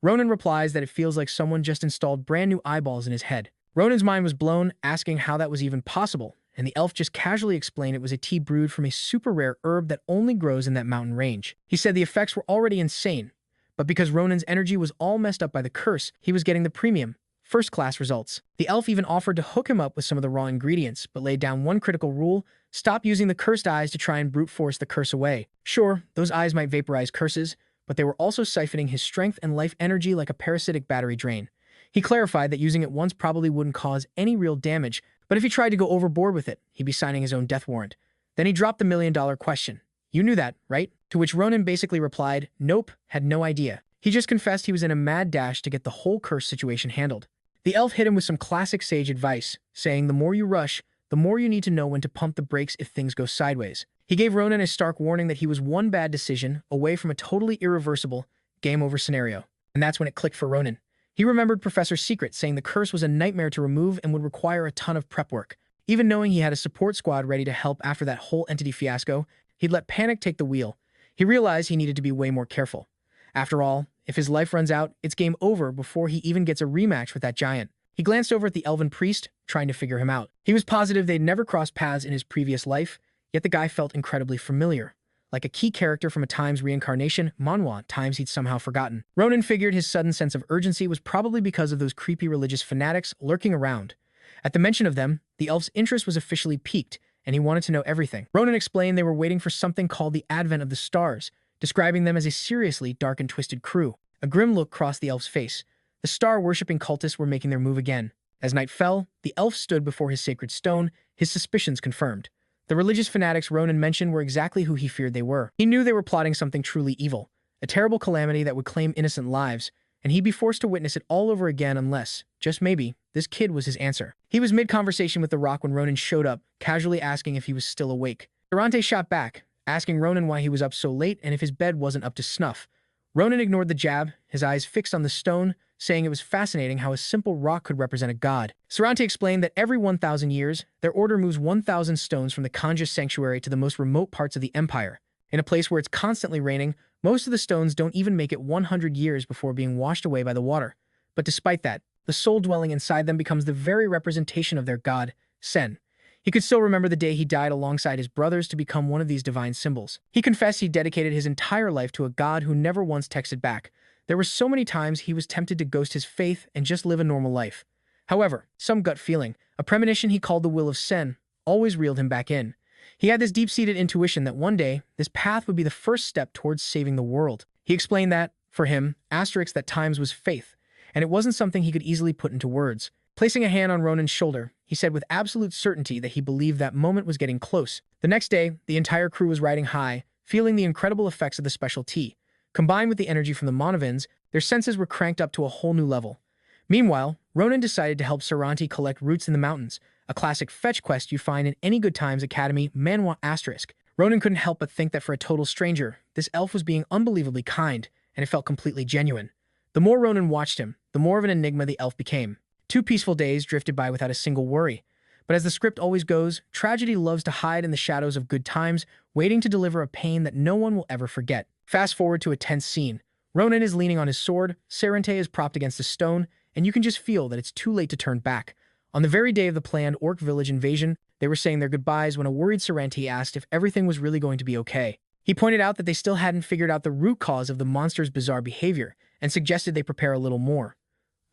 Ronin replies that it feels like someone just installed brand new eyeballs in his head. Ronin's mind was blown, asking how that was even possible, and the elf just casually explained it was a tea brewed from a super rare herb that only grows in that mountain range. He said the effects were already insane, but because Ronin's energy was all messed up by the curse, he was getting the premium, first-class results. The elf even offered to hook him up with some of the raw ingredients, but laid down one critical rule: stop using the cursed eyes to try and brute force the curse away. Sure, those eyes might vaporize curses, but they were also siphoning his strength and life energy like a parasitic battery drain. He clarified that using it once probably wouldn't cause any real damage, but if he tried to go overboard with it, he'd be signing his own death warrant. Then he dropped the million-dollar question. "You knew that, right?" To which Ronin basically replied, "Nope, had no idea." He just confessed he was in a mad dash to get the whole curse situation handled. The elf hit him with some classic sage advice, saying the more you rush, the more you need to know when to pump the brakes if things go sideways. He gave Ronin a stark warning that he was one bad decision away from a totally irreversible, game-over scenario. And that's when it clicked for Ronin. He remembered Professor's secret, saying the curse was a nightmare to remove and would require a ton of prep work. Even knowing he had a support squad ready to help after that whole entity fiasco, he'd let panic take the wheel. He realized he needed to be way more careful. After all, if his life runs out, it's game over before he even gets a rematch with that giant. He glanced over at the elven priest, trying to figure him out. He was positive they'd never crossed paths in his previous life, yet the guy felt incredibly familiar. Like a key character from a time's reincarnation, Manhwa, times he'd somehow forgotten. Ronin figured his sudden sense of urgency was probably because of those creepy religious fanatics lurking around. At the mention of them, the elf's interest was officially piqued, and he wanted to know everything. Ronin explained they were waiting for something called the Advent of the Stars, describing them as a seriously dark and twisted crew. A grim look crossed the elf's face. The star-worshipping cultists were making their move again. As night fell, the elf stood before his sacred stone, his suspicions confirmed. The religious fanatics Ronin mentioned were exactly who he feared they were. He knew they were plotting something truly evil, a terrible calamity that would claim innocent lives, and he'd be forced to witness it all over again unless, just maybe, this kid was his answer. He was mid-conversation with the rock when Ronin showed up, casually asking if he was still awake. Durante shot back, asking Ronin why he was up so late and if his bed wasn't up to snuff. Ronin ignored the jab, his eyes fixed on the stone, saying it was fascinating how a simple rock could represent a god. Sarante explained that every 1,000 years, their order moves 1,000 stones from the Kanja sanctuary to the most remote parts of the empire. In a place where it's constantly raining, most of the stones don't even make it 100 years before being washed away by the water. But despite that, the soul dwelling inside them becomes the very representation of their god, Sen. He could still remember the day he died alongside his brothers to become one of these divine symbols. He confessed he dedicated his entire life to a god who never once texted back. There were so many times he was tempted to ghost his faith and just live a normal life. However, some gut feeling, a premonition he called the will of Sen, always reeled him back in. He had this deep-seated intuition that one day, this path would be the first step towards saving the world. He explained that, for him, asterisk that times was faith, and it wasn't something he could easily put into words. Placing a hand on Ronin's shoulder, he said with absolute certainty that he believed that moment was getting close. The next day, the entire crew was riding high, feeling the incredible effects of the special tea. Combined with the energy from the Monavins, their senses were cranked up to a whole new level. Meanwhile, Ronin decided to help Saranti collect roots in the mountains, a classic fetch quest you find in any Good Times Academy Manhwa asterisk. Ronin couldn't help but think that for a total stranger, this elf was being unbelievably kind, and it felt completely genuine. The more Ronin watched him, the more of an enigma the elf became. 2 peaceful days drifted by without a single worry. But as the script always goes, tragedy loves to hide in the shadows of good times, waiting to deliver a pain that no one will ever forget. Fast forward to a tense scene. Ronin is leaning on his sword, Sarante is propped against a stone, and you can just feel that it's too late to turn back. On the very day of the planned orc village invasion, they were saying their goodbyes when a worried Sarante asked if everything was really going to be okay. He pointed out that they still hadn't figured out the root cause of the monster's bizarre behavior, and suggested they prepare a little more.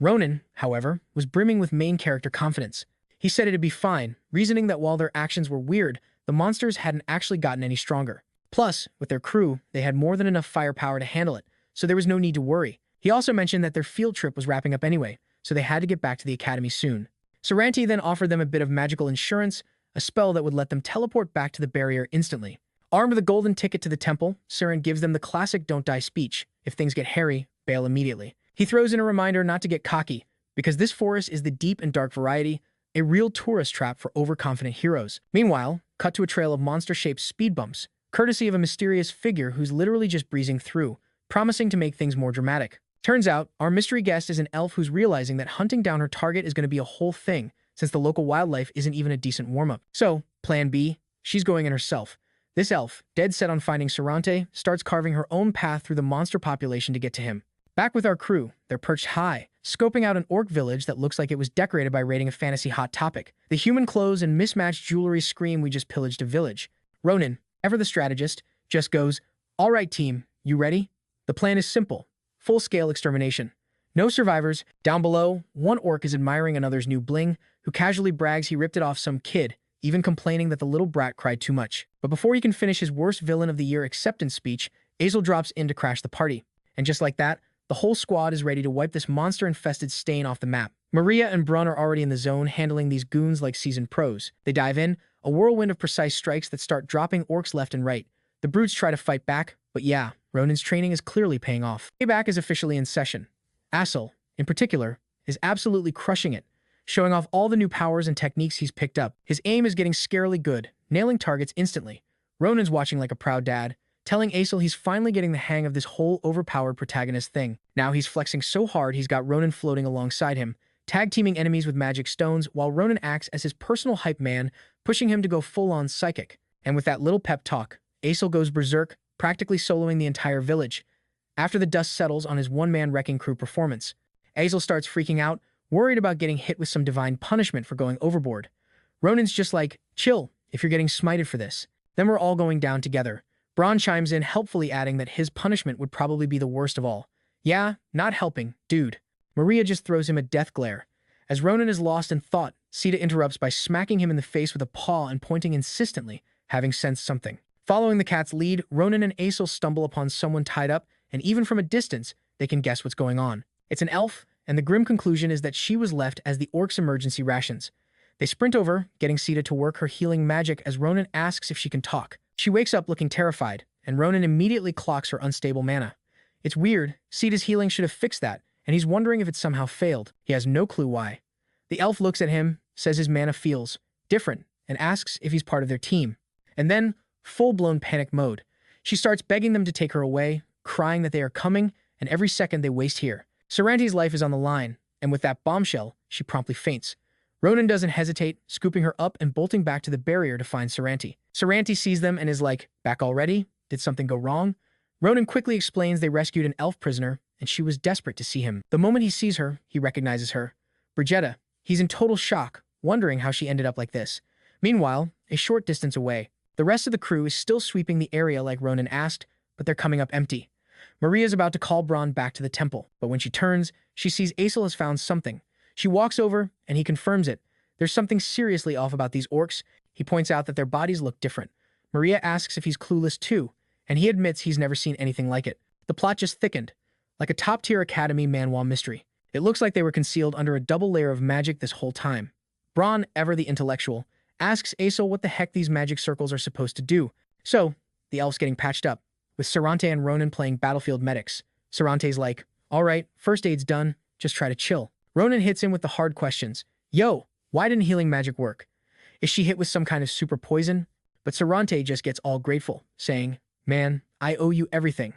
Ronin, however, was brimming with main character confidence. He said it'd be fine, reasoning that while their actions were weird, the monsters hadn't actually gotten any stronger. Plus, with their crew, they had more than enough firepower to handle it, so there was no need to worry. He also mentioned that their field trip was wrapping up anyway, so they had to get back to the academy soon. Sarante then offered them a bit of magical insurance, a spell that would let them teleport back to the barrier instantly. Armed with a golden ticket to the temple, Saran gives them the classic don't die speech. If things get hairy, bail immediately. He throws in a reminder not to get cocky, because this forest is the deep and dark variety, a real tourist trap for overconfident heroes. Meanwhile, cut to a trail of monster-shaped speed bumps, courtesy of a mysterious figure who's literally just breezing through, promising to make things more dramatic. Turns out, our mystery guest is an elf who's realizing that hunting down her target is going to be a whole thing, since the local wildlife isn't even a decent warm-up. So, plan B, she's going in herself. This elf, dead set on finding Sarante, starts carving her own path through the monster population to get to him. Back with our crew, they're perched high, scoping out an orc village that looks like it was decorated by raiding a fantasy hot topic. The human clothes and mismatched jewelry scream we just pillaged a village. Ronin, ever the strategist, just goes, "All right, team, you ready?" The plan is simple. Full-scale extermination. No survivors. Down below, one orc is admiring another's new bling, who casually brags he ripped it off some kid, even complaining that the little brat cried too much. But before he can finish his worst villain of the year acceptance speech, Azel drops in to crash the party. And just like that, the whole squad is ready to wipe this monster-infested stain off the map. Maria and Brun are already in the zone, handling these goons like seasoned pros. They dive in, a whirlwind of precise strikes that start dropping orcs left and right. The brutes try to fight back, but yeah, Ronin's training is clearly paying off. Payback is officially in session. Azel, in particular, is absolutely crushing it, showing off all the new powers and techniques he's picked up. His aim is getting scarily good, nailing targets instantly. Ronin's watching like a proud dad, telling Azel he's finally getting the hang of this whole overpowered protagonist thing. Now he's flexing so hard he's got Ronin floating alongside him, tag-teaming enemies with magic stones, while Ronin acts as his personal hype man, pushing him to go full-on psychic. And with that little pep talk, Azel goes berserk, practically soloing the entire village. After the dust settles on his one-man wrecking crew performance, Azel starts freaking out, worried about getting hit with some divine punishment for going overboard. Ronin's just like, "Chill, if you're getting smited for this. Then we're all going down together." Braun chimes in, helpfully adding that his punishment would probably be the worst of all. "Yeah, not helping, dude." Maria just throws him a death glare. As Ronin is lost in thought, Sita interrupts by smacking him in the face with a paw and pointing insistently, having sensed something. Following the cat's lead, Ronin and Azel stumble upon someone tied up, and even from a distance, they can guess what's going on. It's an elf, and the grim conclusion is that she was left as the orcs' emergency rations. They sprint over, getting Sita to work her healing magic as Ronin asks if she can talk. She wakes up looking terrified, and Ronin immediately clocks her unstable mana. It's weird, Sita's healing should have fixed that, and he's wondering if it somehow failed. He has no clue why. The elf looks at him, says his mana feels different, and asks if he's part of their team. And then, full-blown panic mode. She starts begging them to take her away, crying that they are coming, and every second they waste here. Sarante's life is on the line, and with that bombshell, she promptly faints. Ronin doesn't hesitate, scooping her up and bolting back to the barrier to find Sarante. Sarante sees them and is like, "Back already? Did something go wrong?" Ronin quickly explains they rescued an elf prisoner, and she was desperate to see him. The moment he sees her, he recognizes her. Brigetta. He's in total shock, wondering how she ended up like this. Meanwhile, a short distance away, the rest of the crew is still sweeping the area like Ronin asked, but they're coming up empty. Maria's about to call Braun back to the temple, but when she turns, she sees Azel has found something. She walks over, and he confirms it. There's something seriously off about these orcs. He points out that their bodies look different. Maria asks if he's clueless too, and he admits he's never seen anything like it. The plot just thickened, like a top-tier Academy Manhwa mystery. It looks like they were concealed under a double layer of magic this whole time. Braun, ever the intellectual, asks Azel what the heck these magic circles are supposed to do. So, the elf's getting patched up, with Sarante and Ronin playing battlefield medics. Sarante's like, "All right, first aid's done, just try to chill." Ronin hits him with the hard questions. "Yo, why didn't healing magic work? Is she hit with some kind of super poison?" But Sarante just gets all grateful, saying, "Man, I owe you everything.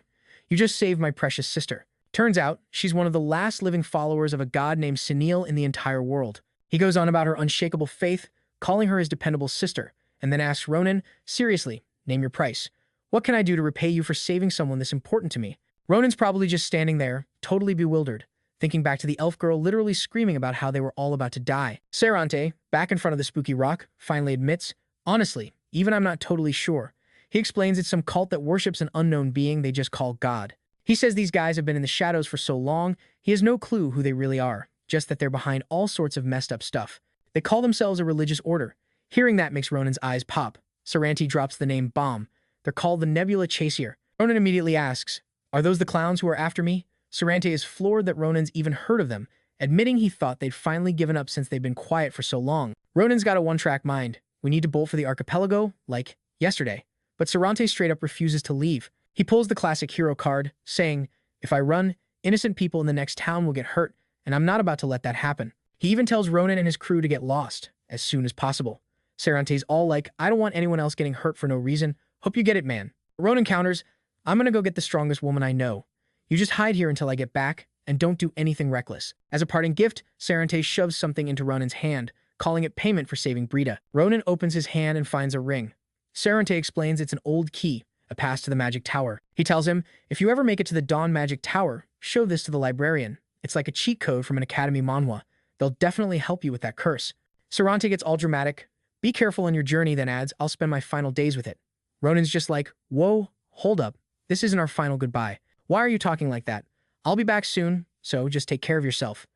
You just saved my precious sister." Turns out, she's one of the last living followers of a god named Sunil in the entire world. He goes on about her unshakable faith, calling her his dependable sister, and then asks Ronin, seriously, name your price. What can I do to repay you for saving someone this important to me? Ronin's probably just standing there, totally bewildered, thinking back to the elf girl literally screaming about how they were all about to die. Sarante, back in front of the spooky rock, finally admits, honestly, even I'm not totally sure. He explains it's some cult that worships an unknown being they just call God. He says these guys have been in the shadows for so long, he has no clue who they really are, just that they're behind all sorts of messed up stuff. They call themselves a religious order. Hearing that makes Ronin's eyes pop. Sarante drops the name Bomb. They're called the Nebula Chasier. Ronin immediately asks, are those the clowns who are after me? Sarante is floored that Ronin's even heard of them, admitting he thought they'd finally given up since they'd been quiet for so long. Ronin's got a one-track mind. We need to bolt for the archipelago, like yesterday. But Sarante straight up refuses to leave. He pulls the classic hero card, saying, if I run, innocent people in the next town will get hurt, and I'm not about to let that happen. He even tells Ronin and his crew to get lost as soon as possible. Sarante's all like, I don't want anyone else getting hurt for no reason. Hope you get it, man. Ronin counters, I'm gonna go get the strongest woman I know. You just hide here until I get back, and don't do anything reckless. As a parting gift, Sarante shoves something into Ronin's hand, calling it payment for saving Brita. Ronin opens his hand and finds a ring. Sarante explains it's an old key, a pass to the magic tower. He tells him, if you ever make it to the Dawn Magic Tower, show this to the librarian. It's like a cheat code from an Academy Manhwa. They'll definitely help you with that curse. Sarante gets all dramatic. Be careful on your journey, then adds, I'll spend my final days with it. Ronin's just like, whoa, hold up. This isn't our final goodbye. Why are you talking like that? I'll be back soon, so just take care of yourself.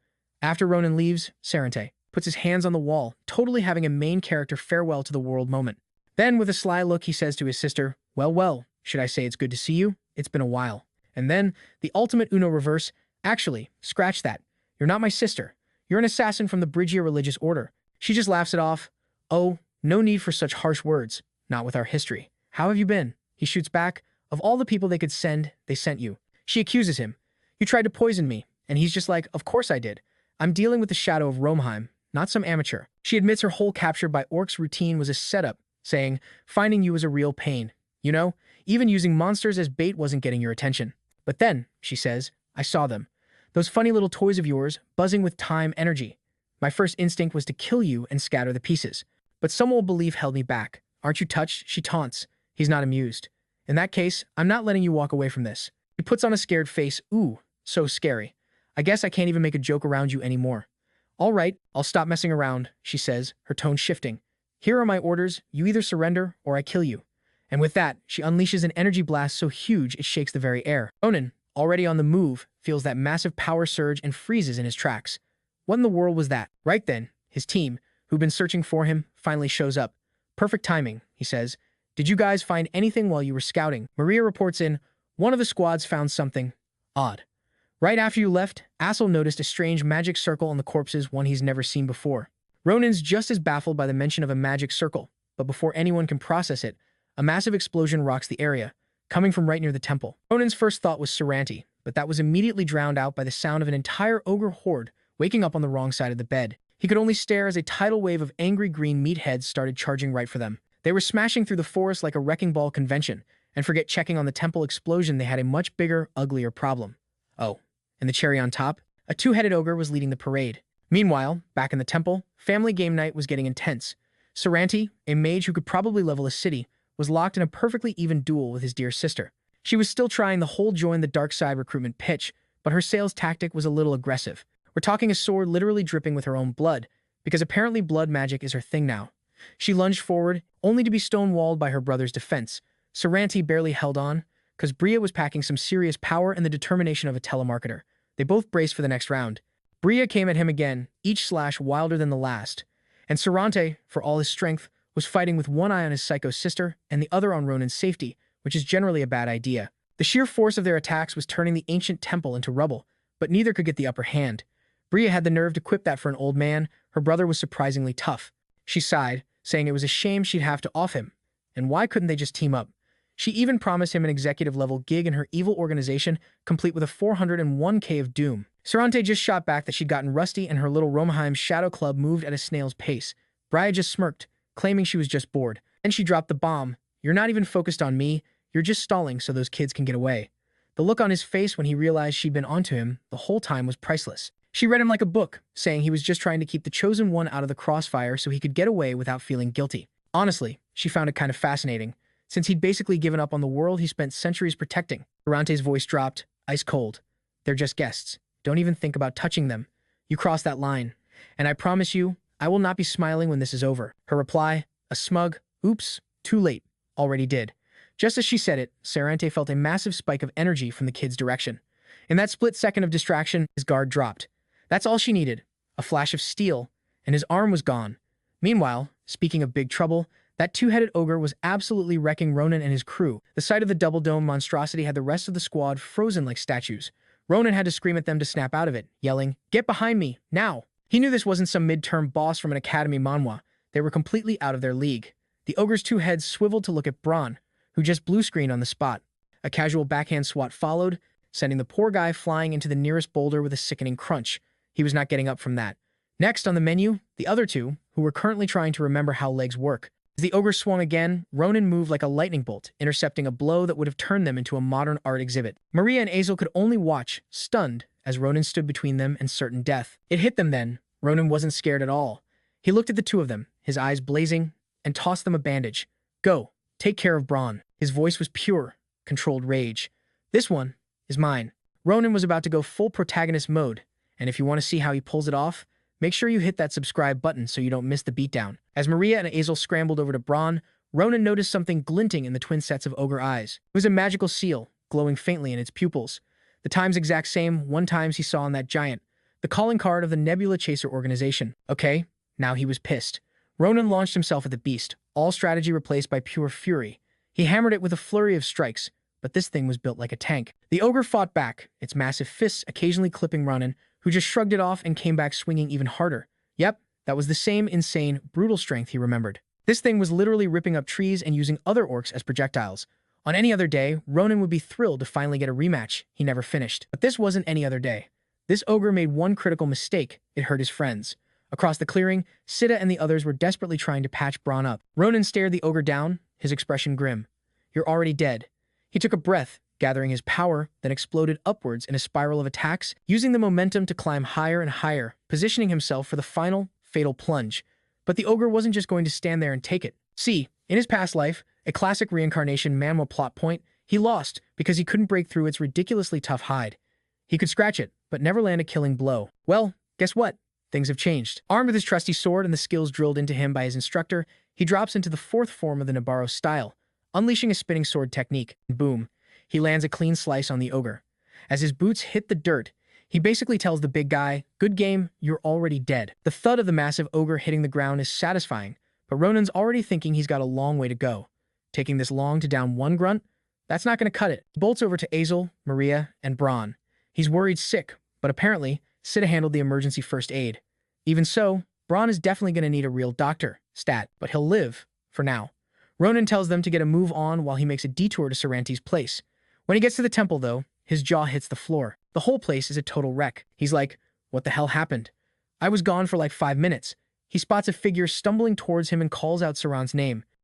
After Ronin leaves, Sarante puts his hands on the wall, totally having a main character farewell to the world moment. Then, with a sly look, he says to his sister, well, should I say it's good to see you? It's been a while. And then, the ultimate Uno reverse, actually, scratch that. You're not my sister. You're an assassin from the Bridgia religious order. She just laughs it off. Oh, no need for such harsh words. Not with our history. How have you been? He shoots back. Of all the people they could send, they sent you. She accuses him. You tried to poison me. And he's just like, of course I did. I'm dealing with the shadow of Romheim, not some amateur. She admits her whole capture by orcs routine was a setup, saying, finding you was a real pain. You know, even using monsters as bait wasn't getting your attention. But then, she says, I saw them. Those funny little toys of yours, buzzing with time energy. My first instinct was to kill you and scatter the pieces. But some old belief held me back. Aren't you touched? She taunts. He's not amused. In that case, I'm not letting you walk away from this. He puts on a scared face. Ooh, so scary. I guess I can't even make a joke around you anymore. All right, I'll stop messing around, she says, her tone shifting. Here are my orders. You either surrender or I kill you. And with that, she unleashes an energy blast so huge it shakes the very air. Ronin, already on the move, feels that massive power surge and freezes in his tracks. What in the world was that? Right then, his team, who'd been searching for him, finally shows up. Perfect timing, he says. Did you guys find anything while you were scouting? Maria reports in, one of the squads found something odd. Right after you left, Assel noticed a strange magic circle on the corpses, one he's never seen before. Ronin's just as baffled by the mention of a magic circle, but before anyone can process it, a massive explosion rocks the area, coming from right near the temple. Ronin's first thought was Sarante, but that was immediately drowned out by the sound of an entire ogre horde waking up on the wrong side of the bed. He could only stare as a tidal wave of angry green meatheads started charging right for them. They were smashing through the forest like a wrecking ball convention, and forget checking on the temple explosion, they had a much bigger, uglier problem. Oh, and the cherry on top, a two-headed ogre was leading the parade. Meanwhile, back in the temple, family game night was getting intense. Sarante, a mage who could probably level a city, was locked in a perfectly even duel with his dear sister. She was still trying the whole join the dark side recruitment pitch, but her sales tactic was a little aggressive. We're talking a sword literally dripping with her own blood, because apparently blood magic is her thing now. She lunged forward, only to be stonewalled by her brother's defense. Sarante barely held on, because Bria was packing some serious power and the determination of a telemarketer. They both braced for the next round. Bria came at him again, each slash wilder than the last. And Sarante, for all his strength, was fighting with one eye on his psycho sister and the other on Ronin's safety, which is generally a bad idea. The sheer force of their attacks was turning the ancient temple into rubble, but neither could get the upper hand. Bria had the nerve to quip that for an old man. Her brother was surprisingly tough. She sighed, saying it was a shame she'd have to off him. And why couldn't they just team up? She even promised him an executive-level gig in her evil organization, complete with a 401k of doom. Sarante just shot back that she'd gotten rusty and her little Romheim shadow club moved at a snail's pace. Bria just smirked, claiming she was just bored. Then she dropped the bomb. You're not even focused on me. You're just stalling so those kids can get away. The look on his face when he realized she'd been onto him the whole time was priceless. She read him like a book, saying he was just trying to keep the chosen one out of the crossfire so he could get away without feeling guilty. Honestly, she found it kind of fascinating, since he'd basically given up on the world he spent centuries protecting. Durante's voice dropped, ice cold. They're just guests. Don't even think about touching them. You crossed that line. And I promise you, I will not be smiling when this is over. Her reply, a smug, oops, too late, already did. Just as she said it, Sarante felt a massive spike of energy from the kid's direction. In that split second of distraction, his guard dropped. That's all she needed, a flash of steel, and his arm was gone. Meanwhile, speaking of big trouble, that two-headed ogre was absolutely wrecking Ronin and his crew. The sight of the double-dome monstrosity had the rest of the squad frozen like statues. Ronin had to scream at them to snap out of it, yelling, "Get behind me, now!" He knew this wasn't some midterm boss from an academy manhwa. They were completely out of their league. The ogre's two heads swiveled to look at Braun, who just blue-screened on the spot. A casual backhand swat followed, sending the poor guy flying into the nearest boulder with a sickening crunch. He was not getting up from that. Next on the menu, the other two, who were currently trying to remember how legs work. As the ogre swung again, Ronin moved like a lightning bolt, intercepting a blow that would have turned them into a modern art exhibit. Maria and Azel could only watch, stunned, as Ronin stood between them and certain death. It hit them then. Ronin wasn't scared at all. He looked at the two of them, his eyes blazing, and tossed them a bandage. Go, take care of Braun. His voice was pure, controlled rage. This one is mine. Ronin was about to go full protagonist mode, and if you want to see how he pulls it off, make sure you hit that subscribe button so you don't miss the beatdown. As Maria and Azel scrambled over to Braun, Ronin noticed something glinting in the twin sets of ogre eyes. It was a magical seal, glowing faintly in its pupils. The time's exact same one times he saw on that giant, the calling card of the Nebula Chaser organization. Okay, now he was pissed. Ronin launched himself at the beast, all strategy replaced by pure fury. He hammered it with a flurry of strikes, but this thing was built like a tank. The ogre fought back, its massive fists occasionally clipping Ronin, who just shrugged it off and came back swinging even harder. Yep, that was the same insane, brutal strength he remembered. This thing was literally ripping up trees and using other orcs as projectiles. On any other day, Ronin would be thrilled to finally get a rematch he never finished. But this wasn't any other day. This ogre made one critical mistake. It hurt his friends. Across the clearing, Sita and the others were desperately trying to patch Braun up. Ronin stared the ogre down, his expression grim. You're already dead. He took a breath, gathering his power, then exploded upwards in a spiral of attacks, using the momentum to climb higher and higher, positioning himself for the final, fatal plunge. But the ogre wasn't just going to stand there and take it. See, in his past life, a classic reincarnation Manhwa plot point, he lost because he couldn't break through its ridiculously tough hide. He could scratch it, but never land a killing blow. Well, guess what? Things have changed. Armed with his trusty sword and the skills drilled into him by his instructor, he drops into the fourth form of the Nabarro style, unleashing a spinning sword technique. Boom. He lands a clean slice on the ogre. As his boots hit the dirt, he basically tells the big guy, good game, you're already dead. The thud of the massive ogre hitting the ground is satisfying, but Ronin's already thinking he's got a long way to go. Taking this long to down one grunt? That's not going to cut it. He bolts over to Azel, Maria, and Braun. He's worried sick, but apparently, Sita handled the emergency first aid. Even so, Braun is definitely going to need a real doctor, stat, but he'll live, for now. Ronin tells them to get a move on while he makes a detour to Sarante's place. When he gets to the temple, though, his jaw hits the floor. The whole place is a total wreck. He's like, what the hell happened? I was gone for like 5 minutes. He spots a figure stumbling towards him and calls out Saran's name.